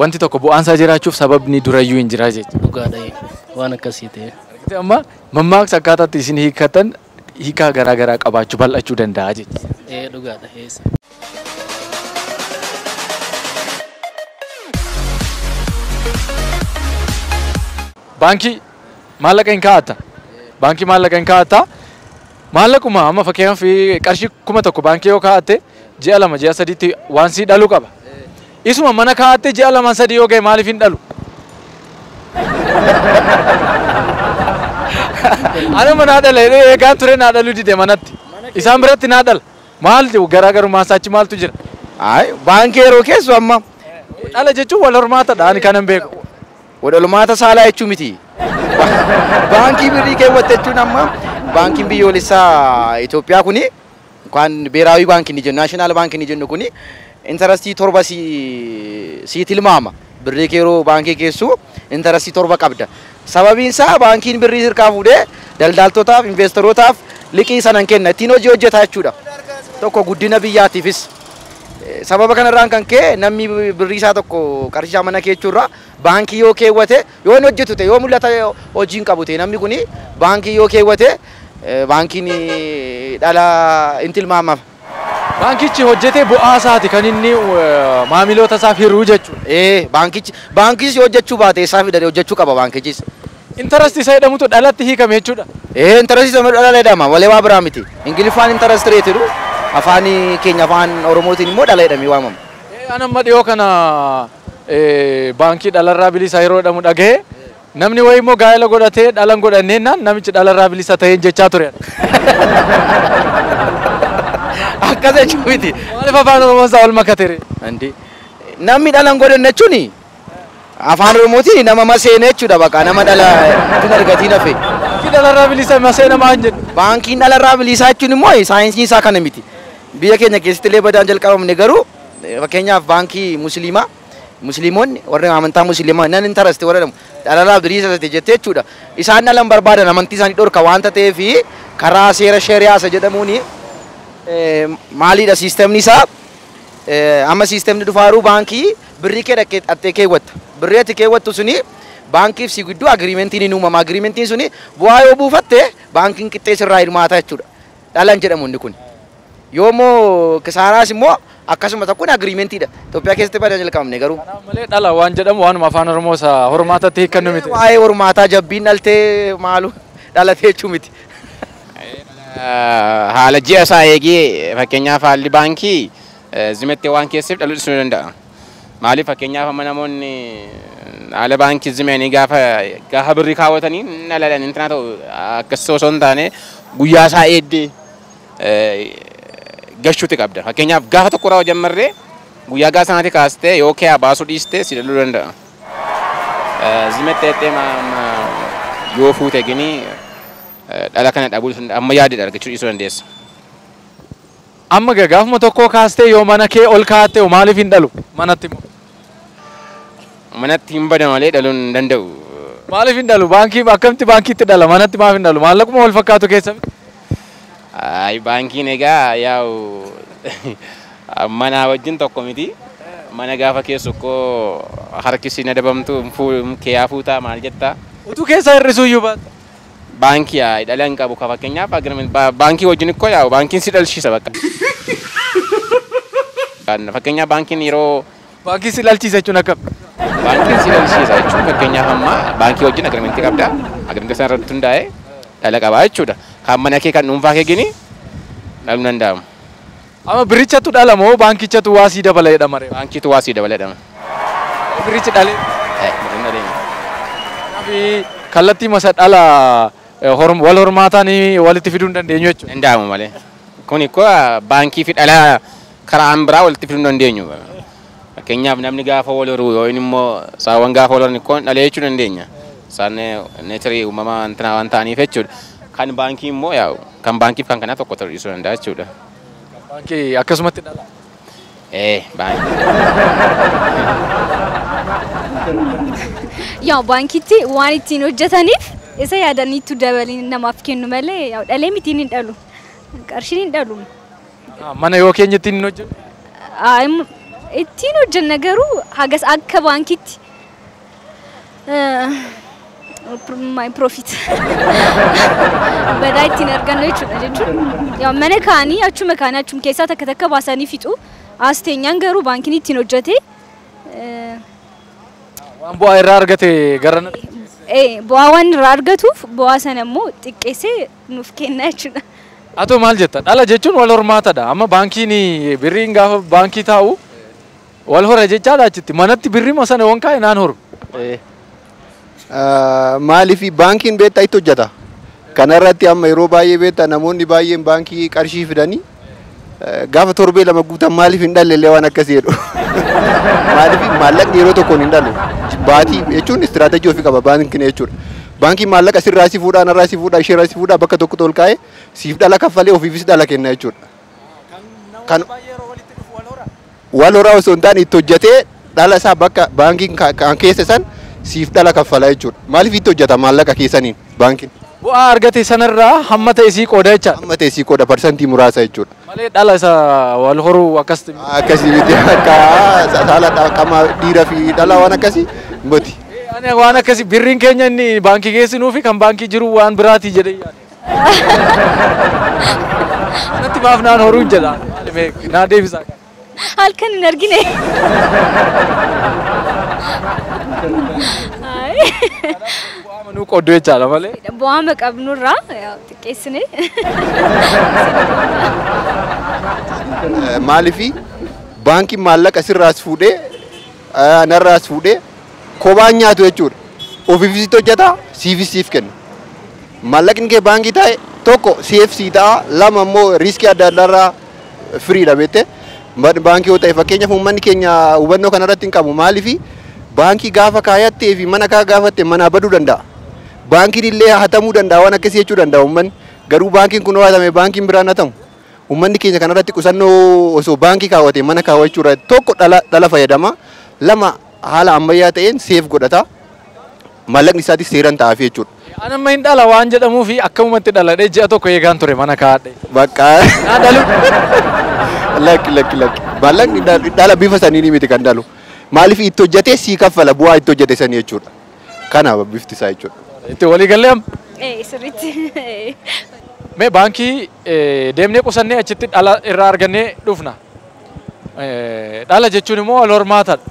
wanti tokko bu'aansaa jiraachuuf sababni durayyuu hin jiraa jechuudha. Dhugaadha waan akkasii ta'e. Amma mammaaksa akkaataatti isin hiikkatan hiikaa garaa garaa qabaachuu bal'achuu danda'a jechuudha. Dhugaadha. Baankii maallaqa hin kaa'atta. Baankii maallaqa hin kaa'atta. Maallaquma amma fakkeenyaaf qarshii 1,000 baankii yoo kaa'atte ji'a 2 ji'a 3tti waan sii dhalu qaba. Isuma mana kaa'atte ji'a 2 3 yoo ga'e maaliif hin dhalu? Anuma naa dhala eegaa ture naa dhaluu dide manatti. Isaan biratti naa dhala. Maal garaagarummaa isaachi maaltu jira? Baankii yeroo keessu amma dhala jechuun wal hormaatadha ani kanan beeku. Wal hormaata saalaa jechuu miti. Baankii birrii keewwatte jechuun amma baankiin biyyoolessaa Itoophiyaa kuni kan beeraawi baankii ni jennu naashinaal baankii ni jennu kuni intarastii 7 si tilmaama. Birrii yeroo baankii keessu intarastii 7 qabda. Sababiin isaa baankiin birrii hirkaa fuudhee daldaltootaaf investorootaaf liqii sanan kenna ittiin hojii hojjetaa jechuudha. Tokko guddina biyyaatiifis. Sababa kanarraan kan ka'e namni birrii isaa tokko qarshii mana keechuurraa baankii yoo keewwate yoo hin hojjetu ta'e yoo mul'ata hojiin qabu ta'e namni kuni baankii yoo keewwate baankiin dhala hin tilmaamaaf. Baankichi hojjetee bu'aa isaati kan inni maamiloota isaaf hiruu jechuudha. Baankichi hojjechuu baate isaa fidate hojjechuu qaba baankichis. Intarastii isa jedhamutu dhalatti hiikame jechuudha. Intarastii isa dhala jedhama malee waa biraa miti. Ingiliffaan intarastii reetiru afaan keenya afaan Oromootiin immoo dhala jedhamee waamama. An amma dhiyoo kana baankii dhalarraa bilisa yeroo jedhamu dhaga'ee namni wayii immoo gaa'ela godhatee dhalan godhanneennaan namichi dhalarraa bilisa ta'een jechaa ture. Akkas jechuun miti. Maaliif afaan Oromoon isaa ol makatere? Namni dhalan godhanne jechuun afaan Oromootiin nama maseene jechuudha baqa nama dhala tun argatiin hafe. Baankii dhalarraa bilisa maseena maan jedhu? Baankiin dhalarraa bilisaa jechuun immoo saayinsiin isaa kana miti. Biyya keenya keessatti illee badaan jalqabamne garuu fakkeenyaaf baankii musliimaa musliimonni warri amantaa musliimaa nan intarasti warra dhalarraa bilisa jettee jechuudha. Isaan dhalan barbaadan amantii isaanii dhorka waanta ta'eef karaa seera shari'aa jedhamuuni maaliidha siistemni isaa amma siistemni dhufaaruu baankii birrii kee dhattee keewwatta. Birrii ati keewwattu suni baankiif si gidduu agiriimentiin hin uumama. Agiriimentiin suni bu'aa yoo buufatte baankiin qixxee sirraa hirmaata jechuudha. Dhalan jedhamu inni kun. Yoommoo kisaaraas immoo akkasuma tokkoon agiriimentiidha. Itoophiyaa keessatti badaa jalqabamne garuu. Malee dhala waan jedhamu waanuma afaan Oromoo isaa hormaatatti hiikkannu miti. Waa'ee hormaataa jabbiin dhaltee maalu dhalatee jechuu miti. Haala ji'a isaa eegee fakkeenyaaf haalli baankii zimettee waan keesseef dhaluu dhiisuu danda'a. Maaliif fakkeenyaaf amma namoonni haala baankii zimeenii gaafa birrii kaawwatanii dhalan intina ta'u akkasii osoo hin taane guyyaa isaa eeddee gashuuti qabda. Fakkeenyaaf gaafa tokko irraa jammarree guyyaa gaafa sanaatti kaastee yoo kee baasuu dhiistee si dhaluu danda'a. Zimettee yoo fuute ginii dhala kana dhabuu amma yaadidha argachuu dhiisuu dandeessa. Amma gaafuma tokkoo kaastee yoo mana kee ol kaa'atte maaliif hin dhalu manatti immoo? Manatti hin badan malee dhaluu hin danda'u. Maaliif hin dhalu? Baankii akkamitti baankiitti dhala manatti maaf hin dhalu? Maallaquma wal fakkaatu keessa. Ay baankiin egaa yaa'u mana wajjin tokko miti. Mana gaafa keessu koo harkisi na dabamtu kee fuutaa maal jettaa? Utuu keessa hir'isuu iyyuu baata. Baankii dhalaan qabu ka fakkeenyaaf baankii wajjin koo yaa'u baankiin si dhalchisa bakka. Fakkeenyaaf baankiin yeroo Baankii si dhalchisa jechuun akkam? Baankiin si dhalchisa jechuun fakkeenyaaf amma baankii wajjin agreementii qabda. Agreementii sana irratti hundaa'ee dhala qabaa jechuudha. Kan mana kee kan dhuunfaa kee gini dhaluu danda'amu. Amma birichatu dhala moo baankichatu waa sii dabala jedhama ree? Baankiitu waa sii dabala jedhama. Birichi dhalee? Birichi dhalee. Kanaaf kallattii masa dhala wal hormaatanii walitti fiduu hin dandeenyu jechuudha. Danda'amu malee. Kun ikkoo baankii fi dhala karaa biraa walitti fiduu hin dandeenyu. Fakkeenyaaf namni gaafa wal horuu yookiin immoo saawwan gaafa wal horan ikkoo dhalee jechuu dandeenya. Isaan neetirii uumamaa waan ta'aniif jechuudha. Kan baankii immoo yaa'u kan baankiif kan kanaa tokko ta'uu danda'a jechuudha. Baankii akkasumatti dhala. Baankii. Yaa baankiitti waan ittiin hojjetaniif isa yaadaniitu dabalin namaaf kennu malee yaa dhalee mitiin hin dhalu. Qarshiin hin dhalu. Mana yoo keenya ittiin hin hojjennu? Ittiin hojjenna garuu hagas akka baankiitti my profit. Badaa ittiin argannu jechuudha. Yaa mana kaanii achuma keessaa takka baasanii fixu. As teenyaan garuu baankiin ittiin hojjete. Waan bu'aa irraa argate garana? Bu'aa waan irraa argatuuf bu'aa sana immoo xiqqeessee nuuf kenna jechuudha. Atoo maal jetta? Dhala jechuun wal hormaatadha. Amma baankiin birriin gaafa baankii taa'u wal hora jechaadha achitti. Manatti birrii sana waan kaa'e naan horu. Maaliif baankiin beektaa itti hojjeta? Kanarratti amma yeroo baay'ee beektaa namoonni baay'een baankii qarshii fidanii gaafa torbee lama guutan maaliif hin dhalle waan akkasii jedhu. Maaliif maallaqni yeroo tokkoon hin dhalu. Baatii jechuun istiraatejii ofii qaba baankiin jechuudha. Baankiin maallaqa sirraa si fuudhaa narraa si fuudhaa isheerraa si fuudhaa bakka tokko ol kaa'ee siif dhala kaffalee ofiifis dhala kenna jechuudha. Kan wal horaa osoo hin taane itti hojjetee dhala isaa bakka baankiin kan keessa san siif dhala kaffala jechuudha. Maaliif itti hojjeta maallaqa keessaniin baankiin? Bu'aa argate sanarraa hamma ta'e sii qooda jecha. Hamma ta'e sii qooda parsantii muraasa jechuudha. Malee dhala isa wal horuu akkasitti. Akkasii miti akka saala qaama dhiiraa fi dhala waan akkasii miti. Ani waan akkasii birriin keenya inni baankii geessinuu fi kan baankii jiru waan biraati jedhee yaade. Anatti maaf naan horuun jedha. Naa deebisaa. Halkan hin argine. Nuu qoddoo jechaadha malee. Bu'aa qabnurraa xiqqeessine. Maaliifi baankiin maallaqa sirraas fuudhee narraas fuudhee kophaan nyaatu jechuudha. Ofiifis hojjeta siifis siif kenna. Maallaqni kee baankii taa'e tokko siif sii ta'a lama immoo riiskii adda addaarraa firiidha beektee. Baankii yoo ta'e fakkeenyaaf uummanni keenya hubannoo kanarratti hin qabu maaliifi baankii gaafa kaayattee fi mana kaa gaafatte manaa baduu danda'a. Baankiin illee hatamuu danda'a waan akkasii jechuu danda'a uummanni. Garuu baankiin kun hatame baankiin biraan hatamu. Uummanni keenya kanarratti qusannoo osoo baankii kaawwate mana kaawwachuudha tokko dhala fayyadama. Lama haala ammayyaa ta'een seef godhata. Maallaqni isaatis seeraan ta'aaf jechuudha. Ani amma hin dhala waan jedhamuu fi akkamumatti dhaladhee ji'a tokko eegaan ture mana kaa'adhe. Bakka. Naa dhalu. Lakki. Maallaqni dhala bifa sanii miti kan dhalu. Maaliif itti hojjetee sii kaffala bu'aa itti hojjete sanii jechuudha. Kanaaf bifti isaa jechuudha. Itti walii gallee amma? Sirriitti. Mee baankii deemnee qusannee achitti dhala irraa argannee dhufna. Dhala jechuun immoo wal hormaatadha.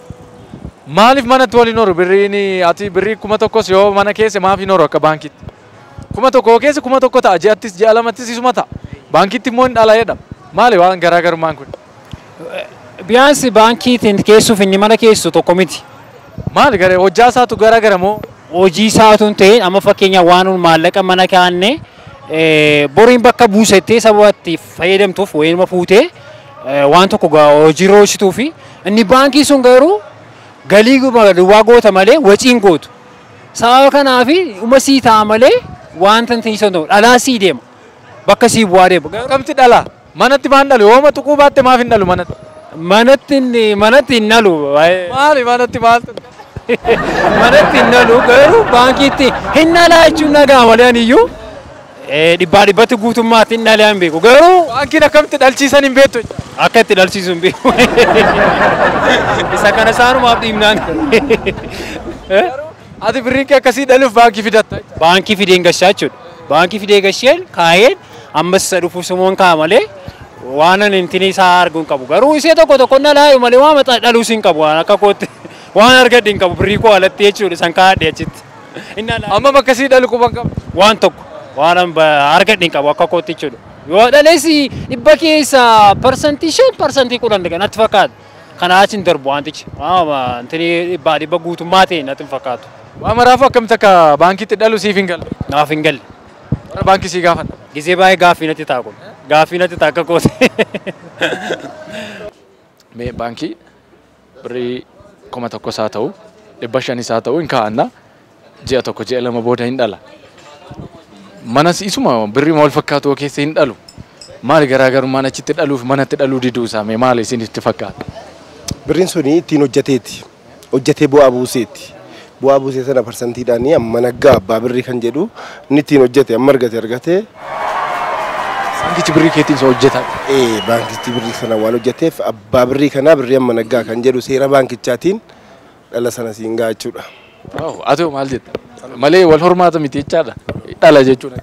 Maaliif manatti waliin horu birriin ati birrii 1,000 yoo mana keessa maaf hin horu akka baankiitti? 1,000 keessa 1,000 ta'a ji'attis ji'a lamattis isuma ta'a. Baankiitti immoo hin dhala jedhama. Maali waan garaagarummaan kun? Biyaansi baankiitiin keessuuf inni mana keessu tokko miti. Maali garee hojjaa isaatu garaagara moo? Hojii isaatuun ta'e amma fakkeenya waan maallaqa mana kaa'anne boriin bakka buusettee sababatti fayyadamtuuf wayinuma fuutee waan tokko hojii roosituu fi inni baankii sun garuu galii duwwaa goota malee waciin gootu. Sababa kanaaf uma sii ta'a malee wanta hin ta'u dhalaa sii deema. Bakka sii bu'aa deema. Kamti dhala? Manatti maan dhalu? Yooma tuquu baatte maaf hin dhalu manatti? Manatti hin dhalu. Maali manatti maaltu? Manatti hin dhalu garuu baankiitti hin dhalaa jechuun nagaa malee aniyyuu dhibbaa dhibbatti guutummaatiin dhalee hin beeku. Garuu baankiin akkamitti dhalchiisan hin beektu. akka itti dhalchiisu hin beeku. Isa kana isaanumaaf dhiibnaan. Ati birrii kee akkasii dhaluuf baankii fidatta. Baankii fideen gashaa jechuudha. Baankii fidee gasheen kaayeen ammas isa dhufu simoon kaa malee waan intini isaa arguu hin qabu. Garuu isee tokko tokko dhalaayu malee waan maxaa dhaluus hin qabu. Waan akka kootti waan argadhe hin qabu birrii koo alatti jechuudha san kaadhe achitti. Amma akkasii dhalu quban qabu. Waan tokko waan argadhe hin qabu akka kootti jechuudha. Yoo dhaleessi dhibba keessa parsantii 5% kudhan natti fakkaata. Kana achiin darbu wantichi. Intini dhibba guutummaa ta'e natti hin fakkaatu. Waa maraafuu akkamitti akka baankiitti dhalu siif hin galle? Naaf hin galle. Warra baankii sii gaafadha. Gisee baay'ee gaaffii natti ta'a kun. Gaaffii natti ta'a akka koote. Mee baankii birrii 1,000 isaa ta'u 500 isaa ta'u hin kaa'anna ji'a tokko ji'a lama booda hin dhala. Manas isuma birrii wal fakkaatu keessa hin dhalu. Maali garaagarummaan achitti dhaluuf manatti dhaluu diduu isaa mee maali isinitti fakkaata? Birriin suni ittiin hojjeteeti. Hojjetee bu'aa buuseeti. Bu'aa buusee sana parsantiidhaan amma naggaa abbaa birrii kan jedhu inni ittiin hojjete amma argate. Baankichi birrii keetiin isa hojjetaa? Baankichi birrii sana waan hojjeteef abbaa birrii kanaa birrii amma naggaa kan jedhu seera baankichaatiin dhala sana siin ga'a jechuudha. Ati maal jetta? Malee wal hormaata miti jechaadha. Dhala jechuudha.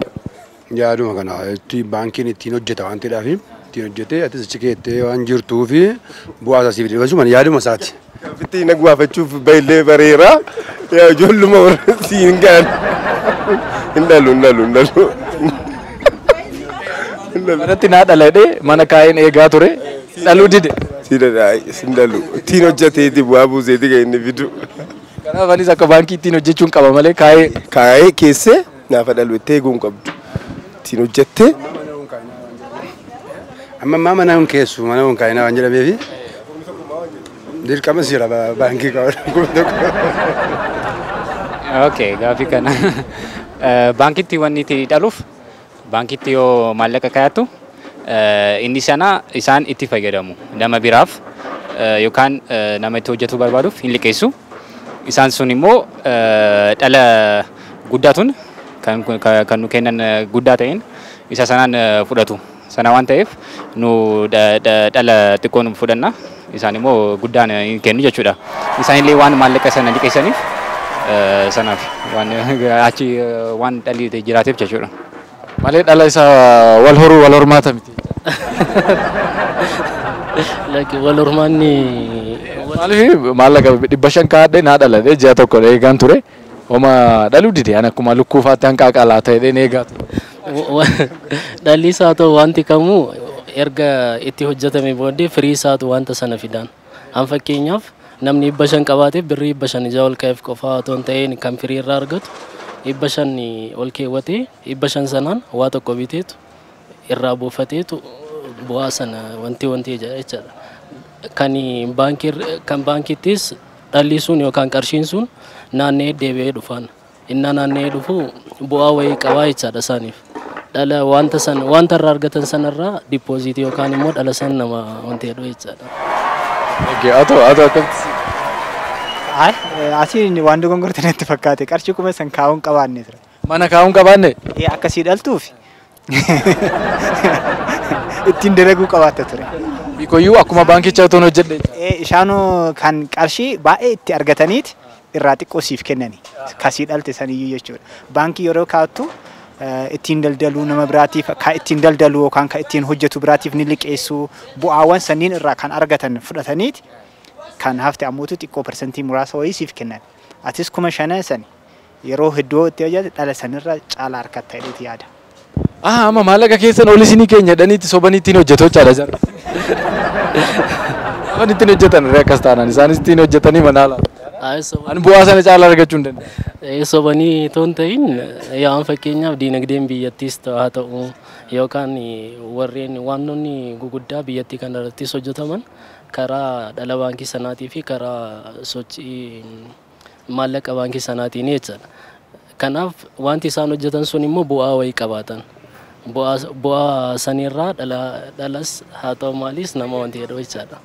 Yaaduma kana baankiin ittiin hojjeta waan ta'eedhaaf ittiin hojjetee atis achi keettee waan jirtuu fi bu'aa isaa siif deebisuu yaaduma isaati. Fitti na guwaafachuuf baay'ee bareera. Ijoolluma warra siin gaan. Hin dhalu. Manatti naa dhaladhee mana kaayeen eegaa ture dhaluu dide. Sin dhalu. Ittiin hojjeteeti bu'aa buuseeti kan inni fidu. Kanaaf anis akka baankii ittiin hojjechuun qaba malee kaayee keessee naafa dhalu itti eeguu hin qabdu. Ittiin hojjettee. Amma mana hin keessu mana hin kaayinaa waan jedhameefi. Dirqama jira baankii qabu. Okay, gaaffii kana. Baankitti wanni itti dhaluuf baankitti yoo maallaqa kaayattu inni sana isaan itti fayyadamu. Nama biraaf yookaan nama itti hojjetuu barbaaduuf hin liqeessu. Isaan sun immoo dhala guddaatuun kan nu kennan guddaa ta'een isa sanaan fudhatu. Sana waan ta'eef nu dhala xiqqoon fudhanna. Isaan immoo guddaan hin kennu jechuudha. Isaan illee waan maallaqa sana liqeessaniif sanaaf waan achi waan dhalli jiraateef jechuudha. Malee dhala isaa wal horuu wal hormaata miti. Wal hormaanni. Maaliif maallaqa 500 kaadhee naa dhaladhee ji'a tokko eegaan ture. Homa dhaluu dide ani akkuma lukkuufaatti hanqaaqalaa ta'ee eegaa ture. Dhalli isaa ta'u wanti kamuu erga itti hojjetame booddee firii isaatu wanta sana fidan. An fakkeenyaaf namni 500 qabaateef birrii 500 ija ol ka'eef qofaa otoo hin ta'in kan firii irraa argatu 500 ol keewwatee 500 sanaan waa tokko biteetu irraa buufateetu bu'aa sana wanti jechaadha. Kan baankiittis dhalli sun yookaan qarshiin sun naanna'ee deebi'ee dhufaan. Inni naanna'ee dhufu bu'aa wayii qabaa jechaadha isaaniif. Dhala wanta irraa argatan sanarraa dippooziitii yookaan immoo dhala san nama wanti jedhu jechaadha. Atoo akkamitti? Asiin waan dogongorte natti fakkaate qarshii kuma san kaa'uun qabaanne ture. Mana kaa'uun qabaanne? Akkasii dhaltuufi. Ittiin dalaguu qabaatte ture. Bikoyyuu akkuma baankicha otoo hojjedhe. Ishaanuu kan qarshii baay'ee itti argataniiti irraa xiqqoo siif kennani. Kasii dhalte saniyyuu jechuudha. Baankii yeroo kaa'attu ittiin daldaluu nama biraatiif kan ittiin daldalu yookaan kan ittiin hojjetu biraatiif ni liqeessu bu'aawwan sanniin irraa kan argatan fudhataniiti kan hafte ammoo xiqqoo parsantii muraasa wayii siif kennan. Atis 5,000 sani yeroo hedduu itti hojjete dhala sanirra caalaa harkatti ta'eeti yaada. Amma maallaqa keessan ol isinii keenya jedhaniitti sobanii ittiin hojjetu jechaadha jarri. Waan ittiin hojjetan irraa akkas taanaan isaanis ittiin hojjetanii manaa laata. Ani bu'aa sana caalaa argachuu hin dandeenye. Sobanii toon ta'in yaa'an fakkeenyaaf diinagdeen biyyattiis haa ta'u yookaan warreen waanonni guguddaa biyyattii kana irrattis hojjetaman karaa dhala baankii sanaatii fi karaa sochii maallaqa baankii sanaatiin jechaadha. Kanaaf wanti isaan hojjetan sun immoo bu'aa wayii qabaatan. Bu'aa sanirraa dhalas haa ta'u maalis nama wanti jedhu jechaadha.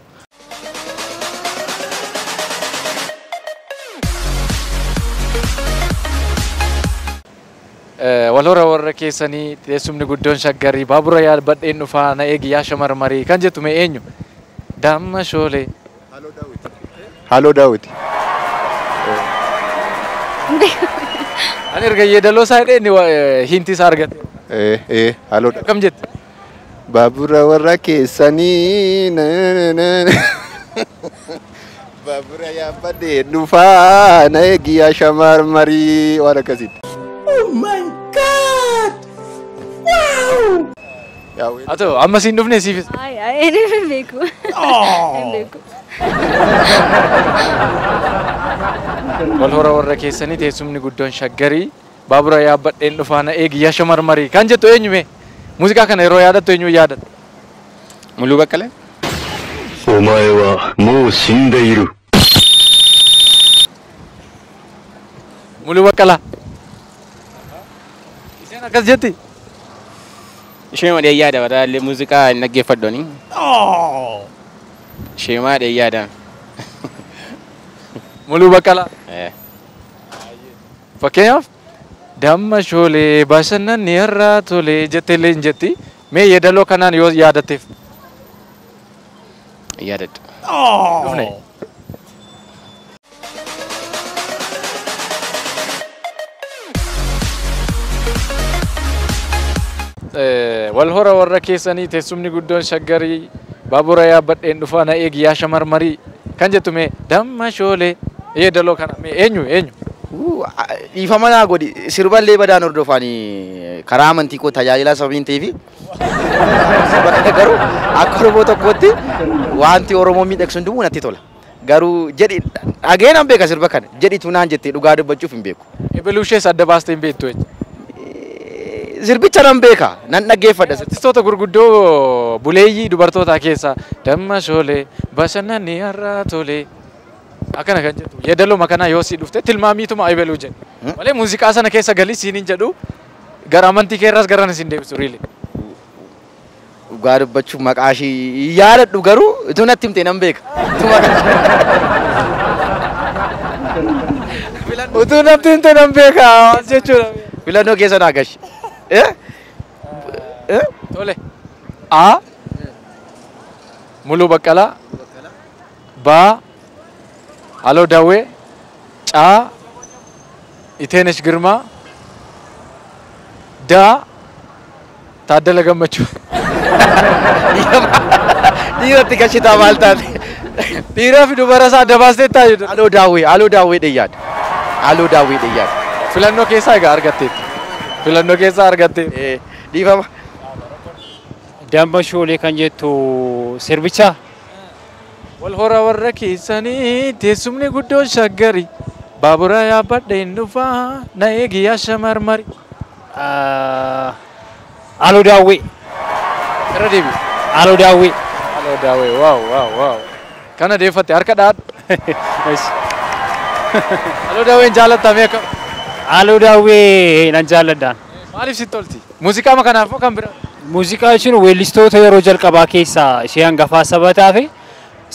wal hora warra keessanii teessumni guddoon shaggarii baabura yaabadheen dhufaa na eegi yaa shamarmarii kan jettu mee eenyu? Damma Shoolee. Haaloo Daawit. Ani erga yeedaloo isaa hidheen hinti isaa argate. Haaloo. Akkam jette? Baabura warra keessanii baabura yaabadheen dhufaa na eegi yaa shamarmarii waan akkasitti. Oh my God! Wow! Ato amma siin dhufne siifis. Ay, hin beeku. Hin beeku. Wal hora warra keessanii teessumni guddoon shaggarii baabura yaabadheen dhufaa na eegi yaa shamarmarii kan jettu eenyu mee? Muuziqaa kana yeroo yaadattu eenyu yaadatta? Muluu Baqqalee. お前はもう死んでいる。 Muluu Baqqalaa. Isheen akkas jetti? Ishee madee yaada warraallee muuziqaa hin dhaggeeffaddooni. Ishee madee yaada. Muluu Baqqalaa. Fakkeenyaaf Damma Shoolee bashannanni irraa tolee jetteellee hin jetti. Mee yeedaloo kanaan yoo yaadatteef? Yaadadhu. Dhufne. Wal hora warra keessanii teessumni guddoon shaggarii baabura yaabadheen dhufaa na eegi yaa shamarmarii kan jettu mee Damma Shoolee yeedaloo kana mee eenyu eenyu? Dhiifama naa godhi sirballee badaan hordofanii karaa amantii koo tajaajila sababiin ta'eefi garuu akka Oromoo tokkootti wanti Oromoo miidhagsu hundumuu natti tola. Garuu jedhi dhageen an beeka sirba kana jedhitu naan jettee dhugaa dubbachuuf hin beeku. Ebeluushees adda baastee hin beektu jechuudha. Sirbicha nan beeka nan dhaggeeffadha. Artistoota gurguddoo buleeyyii dubartootaa keessaa Damma Shoolee bashannanni irraa tolee. Akkana kan jettu yeedaloo makanaa yoo si dhufte tilmaamiituma ebeluu jedhu. Malee muuziqaa sana keessa galii siin hin jedhu gara amantii keerras gara na siin deebisu riili. Dhugaa dubbachuuf maqaa ishii yaadadhu garuu utuu natti himte nan beeka. Utuu natti himte nan beeka jechuudha. Filannoo keessa naa gashi. Tole. A. Muluu Baqqalaa. Ba. Haaloo Daawwee. Caa. Iteenesh Girmaa. Da. Taaddala Gammachuu. Dhiiratti gashitaa maal taate? Dhiiraa fi dubara isaa adda baastee taa'u. Haaloo Daawwee dhiyyaadha. Haaloo Daawwee dhiyyaadha. Filannoo keessaa egaa argatteetti. Filannoo keessaa argattee. Dhiifama. Damma Shoolee kan jettu sirbicha. Wal hora warra keessanii teessumni guddoon shaggarii baabura yaabadheen dhufaa na eegi yaa shamarmarii. Haaloo Daawwee. Irra deebi. Haaloo Daawwee. Haaloo Daawwee waaw. Kana deeffatte harka dhaadhu. Haaloo Daawween jaalattamee akka. Haaloo Daawwee nan jaalladhaan. Maaliif sitti tolti? Muuziqaa ma kanaaf moo kan biraa? Muuziqaa jechuun weellistoota yeroo jalqabaa keessaa ishee hangafaa saba taate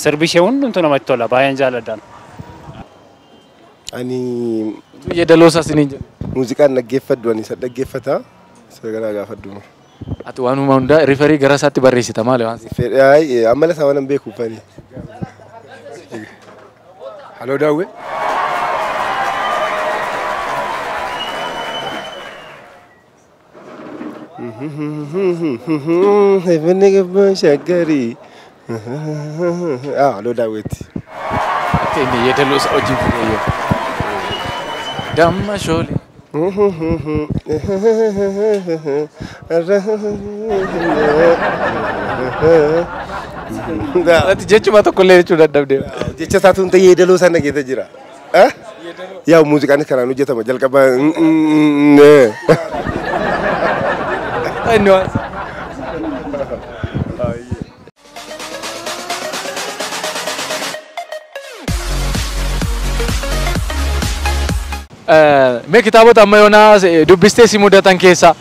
sirbi ishee hundumtuu namatti tola baay'een jaalladhaan. Ani yeedaloo isaa siniin jedhu. muuziqaan dhaggeeffadhu ani isa dhaggeeffata isa garaa gaafadhu. Ati waanuma hundaa rifarii gara isaatti barreessita maali waan? Ammala isaa waan beeku fani. Haaloo Daawwee. Heavenly Gabon Shagari. Haaloo Daawweeti. Inni yeedaloo isaa wajjin fudhee Damma Shoolee. Ati jechuma tokkollee jechuu dadhabdee. Jecha isaatu hin ta'e yeedaloo sana keessa jira. Yaa muuziqaanis kanaan hojjetama jalqaba. Inni waan. Mee kitaabota amma yoonaa dubbistee si mudatan keessaa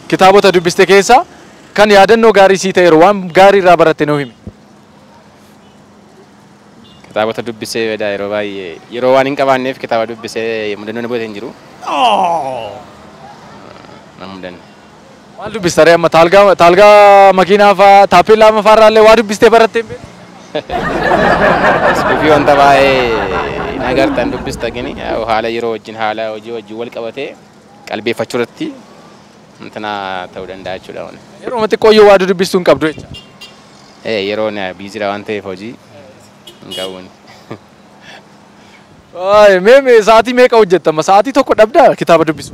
kitaabota dubbiste keessaa kan yaadannoo gaarii sii ta'eeru waan gaarii irraa baratte nuu himi. Kitaabota dubbisee yeroo baay'ee yeroo waan hin qabaanneef kitaaba dubbisee mudannoo na booda hin jiru. namuu danne. Maal dubbistare amma taalgaa makiinaa fa'aa taappellaa mafaarraallee waa dubbistee barattee hin beektu? Iskuufii wanta baay'ee nagartan dubbista gini haala yeroo wajjin haala hojii wajjin wal qabatee qalbeeffachuu irratti intana ta'uu danda'a jechuudha. Yeroo matti qoyyoo waa dubbistuu hin qabdu jecha. Yeroo biizira waan ta'eef hojii hin qabuun. Mee sa'aatii meeqa hojjettama? Sa'aatii tokko dhabdaa kitaaba dubbisu?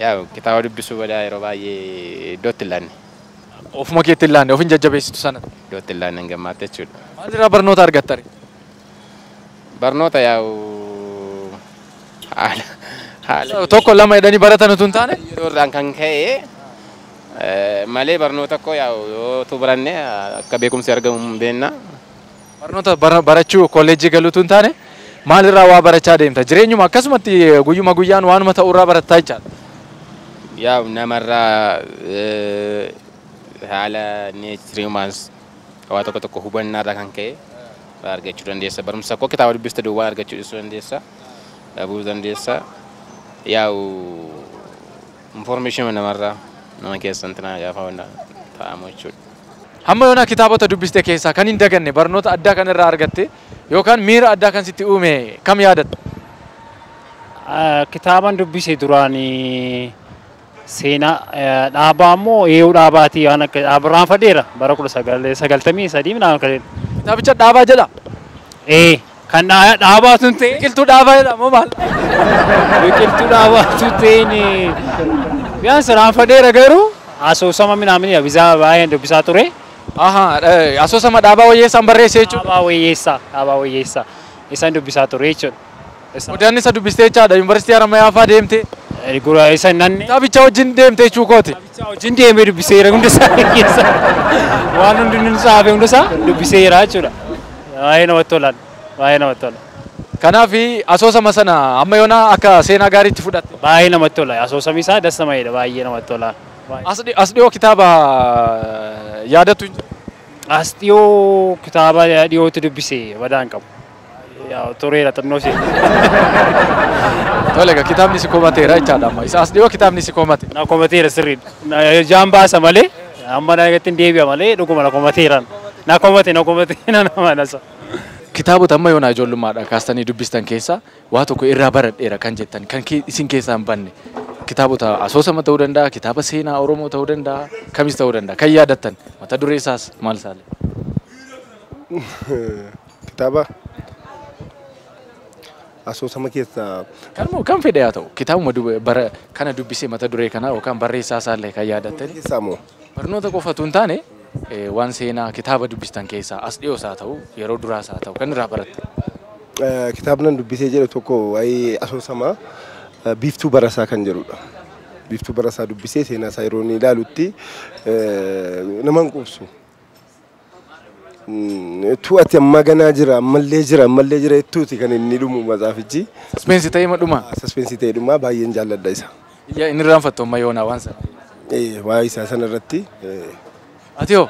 Yaa kitaaba dubbisuu badaa yeroo baay'ee iddootti hin laanne. Ofuma keetti hin laanne ofin jajjabeessitu sana. Iddootti hin laanne hin gammaatte jechuudha. Maalirraa barnoota argattare? Barnoota yaa'u haala tokko lama jedhanii baratan utuu hin taane? Yeroodhaan kan ka'e malee barnoota koo yaa'u yoo tu baranne akka beekumsi argamu hin beekna. Barnoota barachuu kolleejjii galuutu hin taane maalirraa waa barachaa deemta? Jireenyuma akkasumatti guyyuma guyyaan waanuma ta'urraa barattaa jechaadha. Yaa'u namarraa haala neechiriimaans waa tokko hubannaarraa kan ka'e argachuu dandeessa. Barumsa koo kitaaba dubbiste duwwaa argachuu dandeessa. Dhabuu dandeessa. Yaa'u information namarraa nama keessa intina gaafa hunda ta'amu jechuudha. Hamma yoona kitaabota dubbiste keessaa kan hin daganne barnoota addaa kan irraa argatte yookaan miira addaa kan sitti uume kam yaadatta? Kitaaban dubbise duraan seenaa dhaabaa immoo eeyyuu dhaabaatii waan akka dhaabirraan fadheera bara 1993 minaan akka kitaabicha dhaabaa jedha? Kan dhaabaa tun ta'e biqiltuu dhaabaa jedha moo maal? Biqiltuu dhaabaa tun ta'e biyaan siraan fadheera garuu asoosama minaamin bisaa baay'een dubbisaa ture. Asoosama dhaabaa wayyeessaan barreesse jechuudha? Dhaabaa wayyeessaa isaan dubbisaa ture jechuudha. Odaan isa dubbistee jechaadha yuunivarsiitii Harammayyaa fa'aa deemtee? Gura isa nanne. Kitaabicha wajjin deemtee jechuu kooti? Kitaabicha wajjin deemee dubbiseera hundasaa keessa. Waan hundi nun saafe hundasaa dubbiseera jechuudha. Baay'ee namatti tolan. Baay'ee namatti tola. Kanaaf asoosama sana amma yoona akka seenaa gaariitti fudhatte? Baay'ee namatti tola. Asoosami isaa dasamaidha. Baay'ee namatti tola. As dhiyoo kitaaba yaadattu? As dhiyoo kitaaba dhiyootti dubbise badaan qabu. Tureera xinnoo ishee. Tole egaa kitaabni si komateera jechaadha amma. Isa as dhiyoo kitaabni si komate? Na komateera sirriidha. Jaan baasa malee amma nagatti hin deebi'a malee dhuguma na komateeran. Na komate nama nasa. Kitaabota amma yoona ijoollummaadha kaastanii dubbistan keessaa waa tokko irraa baradheera kan jettan kan isin keessaa hin banne kitaabota asoosama ta'uu danda'a, kitaaba seenaa Oromoo ta'uu danda'a, kamis ta'uu danda'a. Kan yaadattan mata duree isaas maal isaale? Kitaaba asoosama keessaa kan fedhe haa ta'u kitaabuma bara kana dubbisee mata duree kana yookaan barreessaa isaallee kan yaadattan barnoota qofatu hin taane waan seenaa kitaaba dubbistan keessaa as dhiyoo isaa ta'u yeroo duraas haa ta'u kan irraa baratte? Kitaabnan dubbisee jedhu tokko waa'ee asoosama biiftuu barasaa kan jedhudha. Biiftuu barasaa dubbisee seenaa isaa yeroo inni ilaalutti nama hin quubsu. Tu'ati amma ganaa jira ammallee jira jettuuti kan inni dhumu matsaafichi. Saspeensi ta'ee ma dhuma? Saspeensi ta'ee dhuma baay'een jaalladha isa. Inni irraanfattu amma yoonaa waan sana? Waa'ee isaa sana irratti. Ati hoo?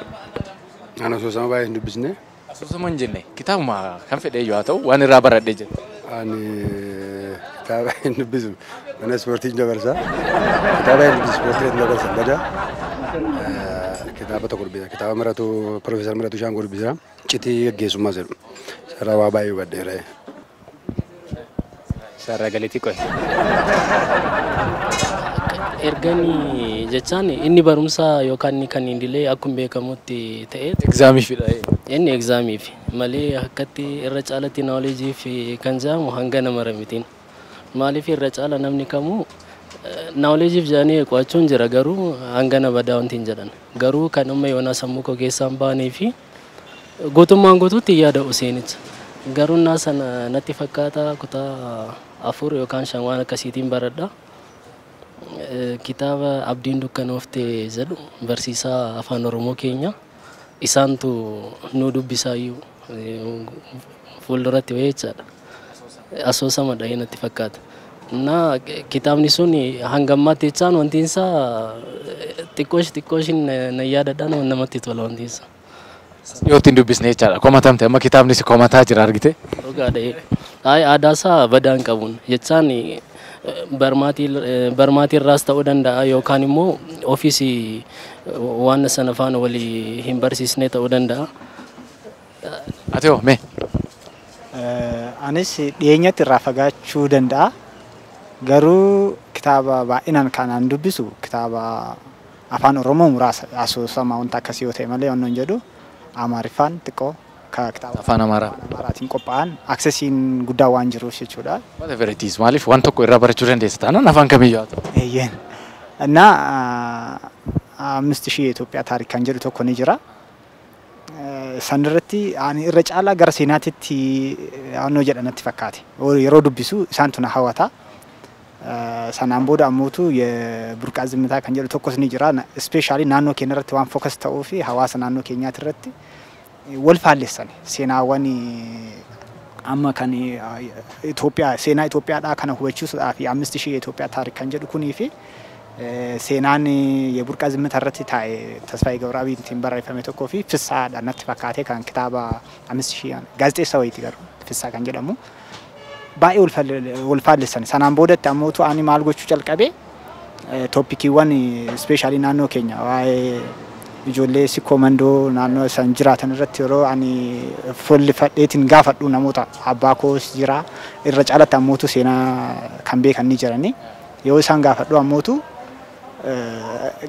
Ani asoosama baay'ee hin dubbisne. Asoosama hin jenne kitaabuma kan fedhe yoo ta'u waan irraa baradhee jette? Ani kitaaba hin dubbisu mana ispoortii hin dabarsa. Kitaaba hin dubbisu ispoortii hin dabarsa bada. Kitaaba tokko dubbisa. Kitaaba maratu Profeesar Miratuu Shaangoo dubbisa. Citii gaggeessummaa jedhu. Sarara waa baay'ee hubadheera. Sarara galiitii qo'e. Erganii jechaan inni barumsaa yookaan inni kan indilee akkuma beekamutti ta'e. Egzaamiifidha. Inni egzaamiif malee akkatti irra caalatti naawuleejiif kan jedhamu hanga nama ramitiin. Maaliif irra caala namni kamuu naawuleejiif jedhanii qo'achuun jira garuu hanga nama badaa wanti hin jedhan. Garuu kan amma yoona sammuu koo keessaa hin baanee fi guutummaan guutuutti yaada useenicha. Garuu naa sana natti fakkaata kutaa 4 yookaan 5 waan akkasiitiin baradha. Kitaaba Abdiin Dukkanoofte jedhu barsiisaa afaan Oromoo keenya isaantu nu dubbisaayyuu fuulduratti wayii jechaadha. Asoosamadha natti fakkaata. Na kitaabni sun hanga ammaatti jechaan wanti isaa xiqqoosh na yaadadhaan namatti tola wanti isaa. Yoo ittiin dubbisne jechaadha. Komatamte amma kitaabni si komataa jira argite? Dhugaadha. Aadaa isaa badaan qabuun jechaan barmaatii irraas ta'uu danda'a yookaan immoo ofiisii waan sana faana walii hin barsiisne ta'uu danda'a. Ati hoo mee? Anis dhiyeenyatti irraa fagaachuu danda'a. Garuu kitaaba baay'inaan kanaan dubbisu kitaaba afaan Oromoo muraasa asoosama wanta akkasii yoo ta'e malee wannoon jedhu Amaariffaan xiqqoo kitaaba afaan Amaaraatiin qophaa'an aksesiin guddaa waan jiruuf jechuudha. Whatever it is maaliif waan tokko irraa barachuu dandeessa taanaan afaan kamiyyuu haa ta'u. Eeyyeen. እና 5000 የኢትዮጵያ ታሪክ kan jedhu tokko ni jira. Sanirratti ani irra caalaa gara seenaatitti annoo jedhanatti fakkaate. Yeroo dubbisu isaantu na hawwata. Sanaan booda ammoo የቡርቃ ዝምታ kan jedhu tokkos ni jira. Especially naannoo keenya irratti waan focus ta'uu fi hawaasa naannoo keenyaati irratti wal faalleessan seenaawwan amma kan Itoophiyaa seenaa Itoophiyaadhaa kana hubachiisuudhaa fi 5000 የኢትዮጵያ ታሪክ kan jedhu kunii fi seenaan የቡርቃ ዝምታ irratti taa'e Tasfaayee Gabraabiitiin barreeffame tokkoo fi Fissaadha natti fakkaate kan kitaaba 5000 gaazexeessaa wayiiti garuu Fissaa kan jedhamu baay'ee wal faalleessan sanaan boodatti ammoo ani maal gochuu jalqabe toppikiiwwan especially naannoo keenya waa'ee ijoollee sikkoo mandoo naannoo san jiraatan irratti yeroo ani follifadheetiin gaafadhu namoota abbaa koos jira irra caalatti ammoo seenaa kan beekan ni jirani yoo isaan gaafadhu ammoo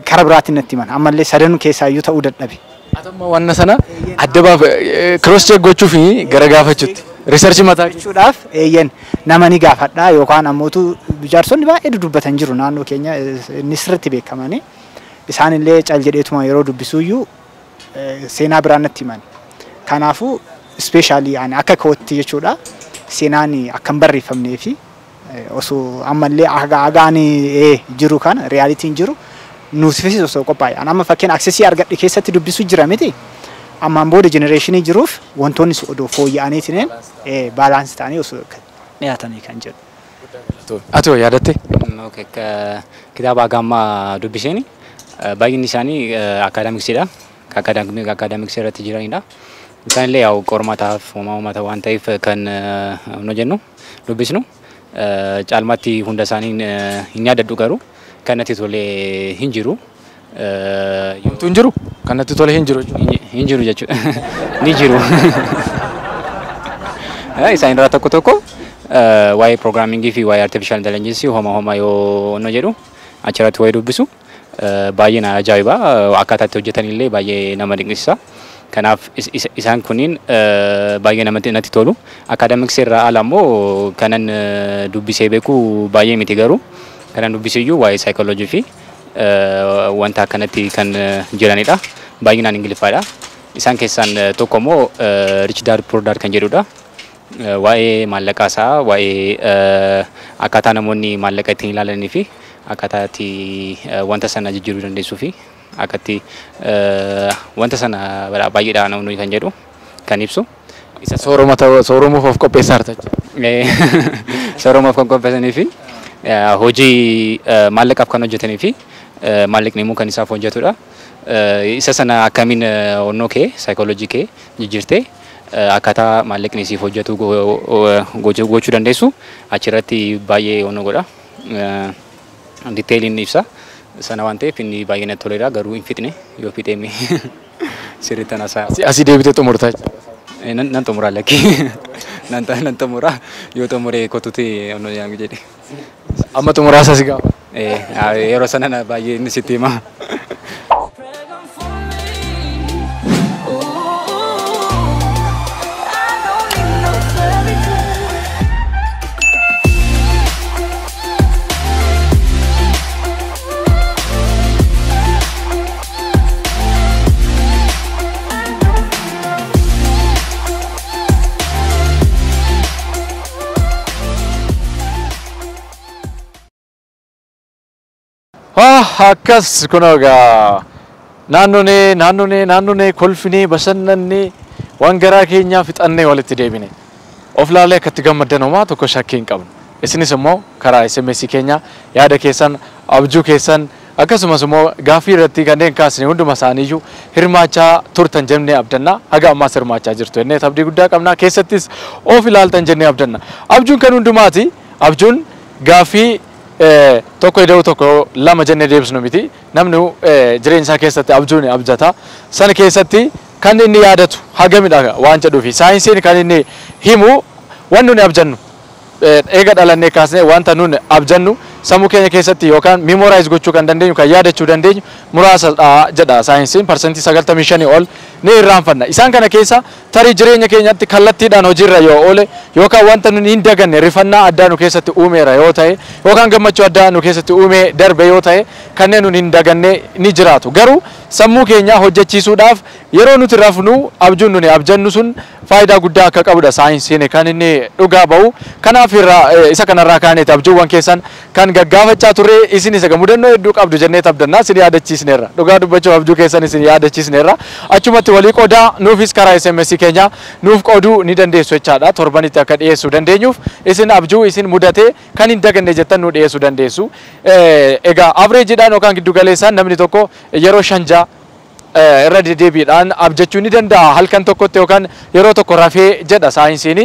kara biraatiin natti himan ammallee sadanuu keessaa iyyuu ta'uu dadhabe. Atamma wanna sana adda baaf cross check gochuu fi gara gaafachuutti research mataa gochuudhaaf eeyyen nama ni gaafadha yookaan ammoo jaarsonni baay'ee dubbatan jiru naannoo keenya inni sirriitti beekamanii isaan illee cal jedheetuma yeroo dubbisuuyyuu seenaa biraan natti himan. Kanaafuu especially ani akka kootti jechuudha seenaan akka hin barreeffamnee fi osoo ammallee agaan jiru kana realitiin jiru nuusifis osoo qophaa'e. Ani amma fakkiin aksesii argadhe keessatti dubbisuu jira miti. Ammaan booda jenereeshinii jiruuf wantoonni odoo fooyya'aniitiin baalaansi ta'anii osoo dhiyaatanii kan jedhu. Ati hoo yaadatte? Kitaaba agammaa dubbiseen baay'inni isaanii akaadaamiksiidha. Akaadaamiksii irratti jiranidha. Isaan illee yaa'u qormaataaf uummata waan ta'eef kan nu jennu dubbisnu caalmaatti hunda isaanii hin yaadadhu garuu kan natti tolee hin jiru. Hin jiru? Kan natti tolee hin jiru jechuudha. Ni jiru. Isaan irraa tokko waa'ee programmingii fi waa'ee artificial intelligence homa yoo nu jedhu achirratti waa'ee dubbisu baay'ee na ajaa'iba akkaataa itti hojjetan illee baay'ee nama dinqisiisa. Kanaaf isaan kunniin baay'ee namatti natti tolu. Akaadaamiksii irraa ala immoo kanan dubbisee beeku baay'ee miti garuu kanan dubbisiyyuu waa'ee saayikooloojii fi wanta akkanatti kan jiranidha. Baay'inaan Ingiliffaadha. Isaan keessaan tokko immoo Rich Dad Poor Dad kan jedhudha. Waa'ee maallaqaa isaa waa'ee akkaataa namoonni maallaqa ittiin ilaalanii fi akkaataa itti wanta sana jijjiiruu dandeessuu fi akkatti wanta sana baay'eedhaan nuyi kan jedhu kan ibsu. Sooromoof of qopheessaa jirta. Sooromoof kan qopheessanii fi hojii maallaqaaf kan hojjetanii fi maallaqni immoo kan isaaf hojjetudha. Isa sana akkamiin onnoo kee saayikooloojii kee jijjiirtee akkaataa maallaqni siif hojjetu gochuu dandeessu achirratti baay'ee onnoo godha. Diteeliin ibsa. Sana waan ta'eef inni baay'ee natti toledha garuu hin fixne yoo fixeemi sirriitti anaasaa. Asii deebitee xumurtaa jechuudha. Nan xumuraa lakki. Nan xumuraa yoo xumuree kottuuti onnoo yaangu jedhe. Amma xumuraa isaas gaafa. Yeroo sana baay'ee inni sitti hima. Akkas kunoo egaa naannoo kolfinee bashannannee waan garaa keenyaa fixannee walitti deebine of laalee akkatti gammaddan homaa tokko shakkii hin qabnu. Isinis immoo karaa SMS keenya yaada keessan abjuu keessan akkasumas immoo gaaffii irratti kanneen kaasne hunduma isaaniiyyuu hirmaachaa turtan jennee abdanna. Haga ammaas hirmaachaa jirtu jennee abdii guddaa qabna. Keessattis of ilaaltan jennee abdanna. Abjuun kan hundumaati. Abjuun gaaffii tokko ida'u tokko lama jennee deebisnu miti. Namni jireenya isaa keessatti abjuun abjata. Sana keessatti kan inni yaadatu hagamidha waan jedhuufi saayinsiin kan inni himu waan nuni abjannu eega dhalannee kaasnee wanta nuni abjannu sammuu keenya keessatti yookaan memorize gochuu kan dandeenyu kan yaadachuu dandeenyu muraasadha jedha saayinsiin parsantii 95 ol ni irraanfanna. Isaan kana keessa tarii jireenya keenyatti kallattiidhaan hojiirra yoo oole yookaan wanta nuni hin daganne rifannaa addaa nu keessatti uumeera yoo ta'e yookaan gammachuu addaa nu keessatti uumee darbe yoo ta'e kanneen nuni hin daganne ni jiraatu. Garuu sammuu keenya hojjechiisuudhaaf yeroo nuti rafnu abjuun nuni abjannu sun faayidaa guddaa akka qabudha saayinsiin kan inni dhugaa ba'u. Kanaaf isa kanarraa kaaneeti abjuuwwan keessan kan gaggaafachaa turre isin isa mudannoo hedduu qabdu jennee tabdannaa isin yaadachiisneerra. Dhugaa dubbachuuf abjuu keessan isin yaadachiisneerra. Achumatti walii qoodaa nuufis karaa SMS keenya nuuf qooduu ni dandeessu jechaadha. Torbanitti akka dhiyeessuu dandeenyuuf isin abjuu isin mudate kan hin daganne jettan nu dhiyeessuu dandeessu. Egaa avreejiidhaan yookaan giddu galeessaan namni tokko yeroo 5 irra deddeebiidhaan abjachuu ni danda'a halkan tokkotti yookaan yeroo tokko rafee jedha saayinsiin.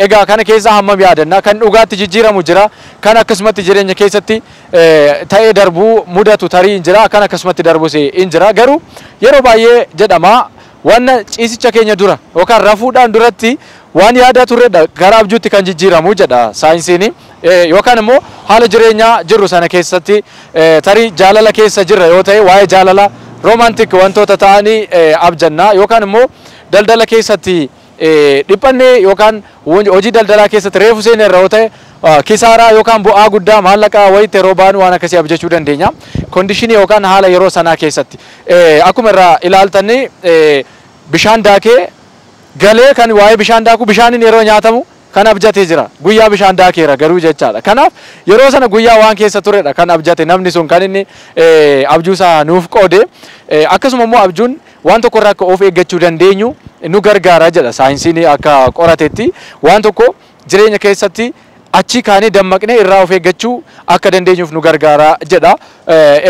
Egaa kana keessa hammam yaadanna kan dhugaatti jijjiiramu jira kan akkasumatti jireenya keessatti ta'ee darbuu mudatu tarii hin jira kan akkasumatti darbus hin jira garuu yeroo baay'ee jedhama waan ciisicha keenya dura yookaan rafuudhaan duratti waan yaadaa turredha gara abjuutti kan jijjiiramu jedha saayinsiin. Yookaan immoo haala jireenyaa jirru sana keessatti tarii jaalala keessa jirra yoo ta'e waa'ee jaalala romantic wantoota ta'anii abjannaa yookaan immoo daldala keessatti dhiphannee yookaan hojii daldalaa keessatti reefu seenerra yoo ta'e kisaaraa yookaan bu'aa guddaa maallaqa wayitti yeroo baanu waan akkasii abjachuu dandeenya. Kondishinii yookaan haala yeroo sanaa keessatti akkuma irraa ilaaltanii bishaan daakee galee kan waa'ee bishaan daakuu bishaaniin yeroo nyaatamu kan abjatee jira guyyaa bishaan daakeera garuu jechaadha. Kanaaf yeroo sana guyyaa waan keessa turedha kan abjate namni sun kan inni abjuusaa nuuf qoode. Akkasuma immoo abjuun waan tokko irraa akka of eeggachuu dandeenyu nu gargaara jedha saayinsiin akka qoratetti waan tokko jireenya keessatti achi kaanee dammaqnee irraa of eeggachuu akka dandeenyuuf nu gargaara jedha.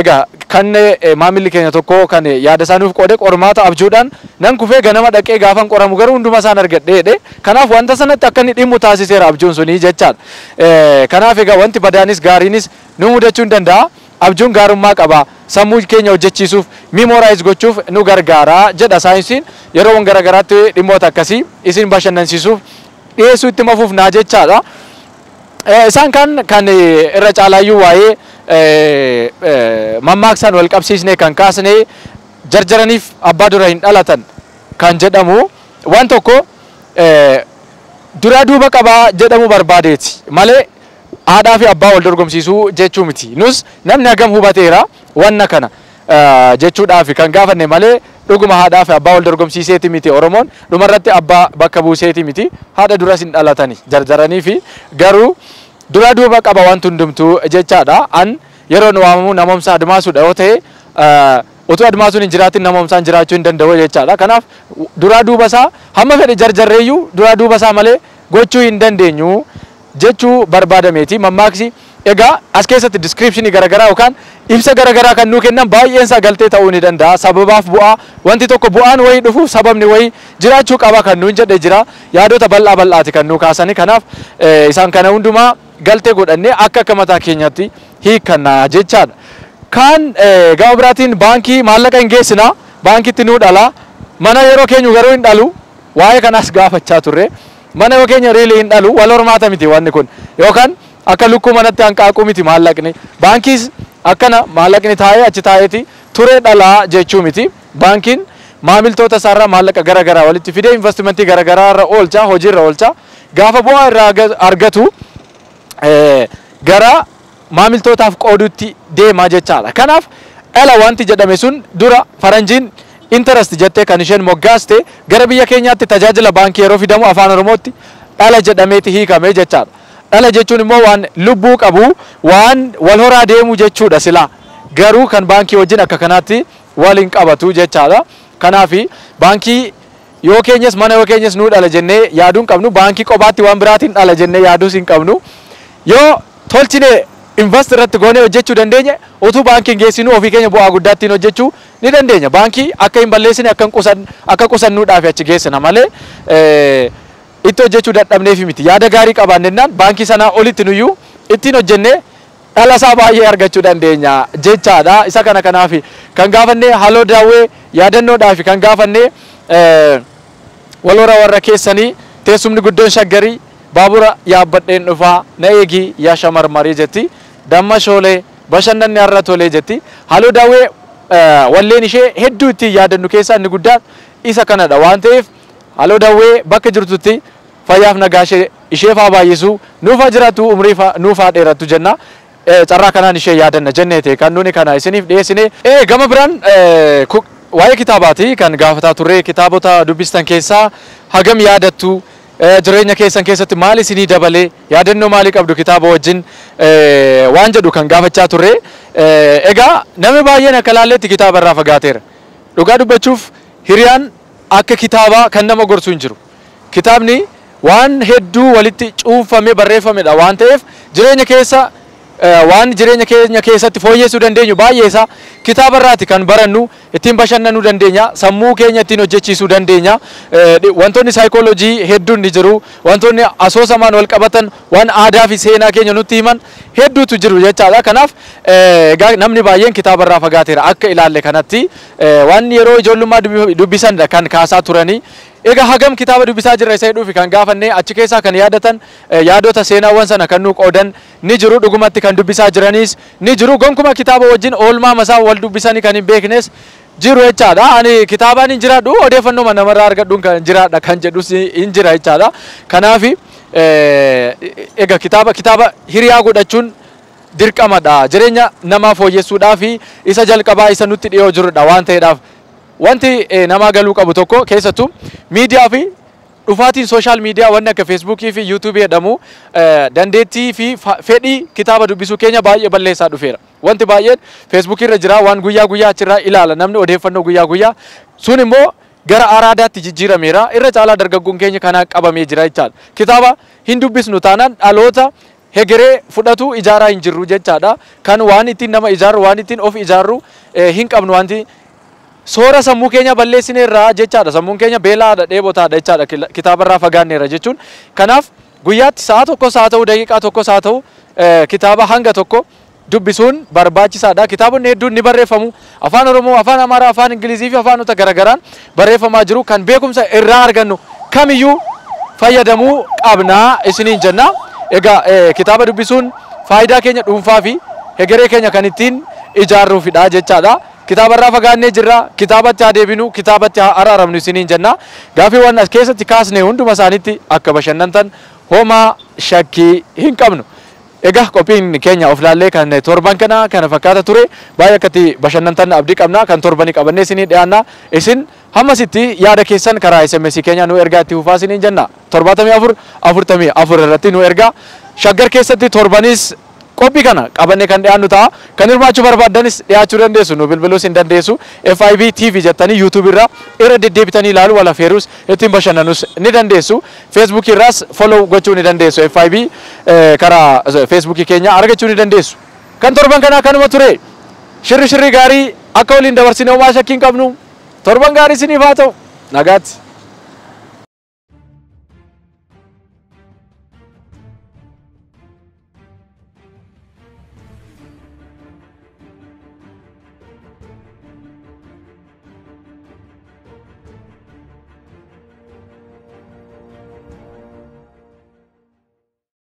Egaa kan maamilli keenya tokko kan yaada isaa nuuf qoode qormaata abjuudhaan nan kufee ganama dhaqee gaafan qoramu garuu hunduma isaan argadheedhe. Kanaaf wanta sanatti akka inni dhimmu taasiseera abjuun sunii jechaadha. Kanaaf egaa wanti badaanis gaariinis nu mudachuu hin danda'a. Abjuun gaarummaa qaba. Sammuu keenya hojjechiisuuf memorize gochuuf nu gargaara jedha saayinsiin. Yeroowwan garaagaraatti dhimmoota akkasii isin bashannansiisuuf dhiyeessuu itti mafuuf naa jechaadha. Isaan kan irra caalaayyuu waa'ee mammaaksaan wal qabsiisnee kan kaasnee jarjaraniif abbaa dura hin dhalatan kan jedhamu waan tokko duraa duuba qabaa jedhamu barbaadeeti malee haadhaa fi abbaa wal dorgomsiisuu jechuu miti. Nus namni hagam hubateera wanna kana jechuudhaaf kan gaafanne malee dhuguma haadhaa fi abbaa wal dorgomsiiseeti miti. Oromoon dhumarratti abbaa bakka buuseeti miti. Haadha duras hin dhalatani jarjaranii fi garuu duraa duuba qaba wanti hundumtuu jechaadha. An yeroo nu waamamu namoomsa admaasuudha yoo ta'e utuu admaasuun hin jiraatin namoomsaan jiraachuu hin danda'u jechaadha. Kanaaf duraa duuba isaa hamma fedhe jarjarreeyyuu duraa duuba isaa malee gochuu hin dandeenyu jechuu barbaadameeti mammaaksi. Egaa as keessatti descriptionii garaagaraa yookaan ibsa garaagaraa kan nuu kennan baay'een isaa galtee ta'uu ni danda'a. Sababaaf bu'aa wanti tokko bu'aan wayii dhufuuf sababni wayii jiraachuu qaba kan nuun jedhe jira. Yaadota bal'aati kan nuu kaasani. Kanaaf isaan kana hundumaa galtee godhannee akka mataa keenyatti hiikkannaa jechaadha. Kan gama biraatiin baankii maallaqa hin geessina baankitti nuu dhala. Mana yeroo keenyu garuu hin dhalu. Waa'ee kanaas gaafachaa turre. Mana yeroo keenya riilii hin dhalu wal hormaata miti wanni kun yookaan akka lukkuu manatti hanqaaquu miti maallaqni. Baankiis akkana maallaqni taa'ee achi taa'eeti ture dhalaa jechuu miti. Baankiin maamiltoota isaarraa maallaqa garaagaraa walitti fidee investimentii garaagaraa irra oolcha hojiirra oolcha gaafa bu'aa irraa argatu gara maamiltootaaf qoodutti deema jechaadha. Kanaaf dhala wanti jedhame sun dura faranjiin interest jettee kan isheen moggaaste gara biyya keenyaatti tajaajila baankii yeroo fidamu afaan oromootti dhala jedhameeti hiikame jechaadha. Dhala jechuun immoo waan lubbuu qabu waan wal horaa deemu jechuudha silaa garuu kan baankii wajjin akka kanaatti waliin qabatu jechaadha. Kanaaf baankii yoo keenyas mana yoo keenyas nuu dhala jennee yaaduun qabnu baankii qobaatti waan biraatiin dhala jennee yaaduus hin qabnu. Yoo tolchine invest irratti goonee hojjechuu dandeenya utuu baankiin geessinu ofii keenya bu'aa guddaattiin hojjechuu ni dandeenya. Baankii akka hin balleessine akka qusannuudhaaf achi geessina malee itti hojjechuu dadhabneef miti. Yaada gaarii qabaannennaan baankii sanaa olitti nuyyuu ittiin hojjennee dhala isaa baay'ee argachuu dandeenya jechaadha. Isa kana kanaaf kan gaafannee haaloo daawwee yaadannoodhaaf kan gaafannee walora warra keessanii teessumni guddoon shaggarii baabura yaabbadheen dhufaa na eegii yaa shamarmarii jetti damma shoolee bashannanni har'a tolee jetti. Haaloo daawwee walleen ishee hedduu itti yaadannu keessaa inni guddaan isa kanadha waan ta'eef haaloo daawwee bakka jirtutti fayyaaf nagaa ishee faa baay'isu nuufaa jiraatu umrii nuufaa dheerattu jenna. Carraa kanaan ishee yaadanna jenneete kan nuuni kana isiniif dhiyeessine. Gama biraan waa'ee kitaabaati kan gaafataa turre kitaabota dubbistan keessaa hagam yaadattu jireenya keessan keessatti maal isinii dabalee yaadannoo maalii qabdu kitaaba wajjin waan jedhu kan gaafachaa turre. Egaa namni baay'een akka laalleetti kitaaba irraa fagaateera. Dhugaa dubbachuuf hiriyaan akka kitaabaa kan nama gorsu hin jiru. Kitaabni waan hedduu walitti cuunfamee barreeffamedha waan ta'eef jireenya keessa waan jireenya keenya keessatti fooyyessuu dandeenyu baay'ee isaa kitaaba irraati kan barannu ittiin bashannanuu dandeenya sammuu keenya ittiin hojjechiisuu dandeenya wantoonni saayikooloojii hedduun ni jiru wantoonni asoosamaan wal qabatan waan aadaa fi seenaa keenya nutti himan hedduutu jiru jechaadha. Kanaaf namni baay'een kitaaba irraa fagaateera akka ilaalle kanatti waan yeroo ijoollummaa dubbisan kan kaasaa turanii. Egaa hagam kitaaba dubbisaa jirra isa jedhuufi kan gaafannee achi keessaa kan yaadatan yaadota seenaawwan sana kan nu qoodan ni jiru dhugumatti kan dubbisaa jiranis ni jiru gonkuma kitaaba wajjin oolmaa masaa wal dubbisanii kan hin beeknes jiru jechaadha. Ani kitaabaan hin jiraadhu odeeffannoo namarraa argadhuun kan jiraadha kan jedhus hin jira jechaadha. Kanaaf egaa kitaaba hiriyaa godhachuun dirqamadha jireenya namaa fooyyessuudhaa fi isa jalqabaa isa nutti dhiyoo jirudha waan ta'eedhaaf. Wanti namaa galuu qabu tokko keessattuu miidiyaa fi dhufaatiin sooshaal miidiyaa wanni akka feesbuukii fi yuutuubii jedhamu dandeettii fi fedhii kitaaba dubbisuu keenya baay'ee balleessaa dhufeera. Wanti baay'een feesbuukii irra jira waan guyyaa guyyaa achirraa ilaala namni odeeffannoo guyyaa guyyaa sun immoo gara araadaatti jijjiirameera irra caalaa dargaggoon keenya kanaan qabamee jira jechaadha. Kitaaba hin dubbisnu taanaan dhaloota hegeree fudhatu ijaaraa hin jirru jechaadha. Kan waan ittiin nama ijaarru waan ittiin of ijaarru hin qabnu wanti soora sammuu keenya balleessineerra jechaadha. Sammuun keenya beelaadha dheebotaadha jechaadha kitaabarraa fagaanneerra jechuun. Kanaaf guyyaatti sa'a tokkos haa ta'u daqiiqaa tokkos haa ta'u kitaaba hanga tokko dubbisuun barbaachisaadha. Kitaabonni hedduun ni barreeffamu afaan Oromoo, afaan Amaaraa, afaan Ingilizii fi afaanota garagaraan barreeffamaa jiru kan beekumsa irraa argannu kamiyyuu fayyadamuu qabnaa isiniin jenna. Egaa kitaaba dubbisuun faayidaa keenya dhuunfaa fi hegeree keenya kan ittiin ijaarruufidha jechaadha. Kitabarraa fagaannee jirra kitaabatti haa deebinu kitaabatti haa araaramnu isiniin jenna. Gaafii waan as keessatti kaasne hunduma isaaniitti akka bashannantan homaa shakkii hin qabnu. Egaa qophiin keenya of laallee kan torban kana fakkaata ture baay'ee akkatti bashannantan abdii qabna kan torbanii qabannee isinii dhiyaanna isin hammasitti yaada keessan karaa SMS keenya nu ergaa itti fufaa isiniin jenna 74 44 irratti nu ergaa shaggar keessatti torbanis qophii kana qabannee kan dhiyaannu ta'a kan hirmaachuu barbaaddanis dhiyaachuu dandeessu nu bilbiluus hin dandeessu FIB TV jettanii YouTube irraa irra deddeebitanii ilaaluu wal affeeruus ittiin bashannanus ni dandeessu Facebook irraas follow gochuu ni dandeessu FIB karaa Facebook keenya argachuu ni dandeessu kan torban kana kanuma ture shirri gaarii akka waliin dabarsine homaa shakkiin qabnu torban gaarii isiniif haa ta'u nagaatti.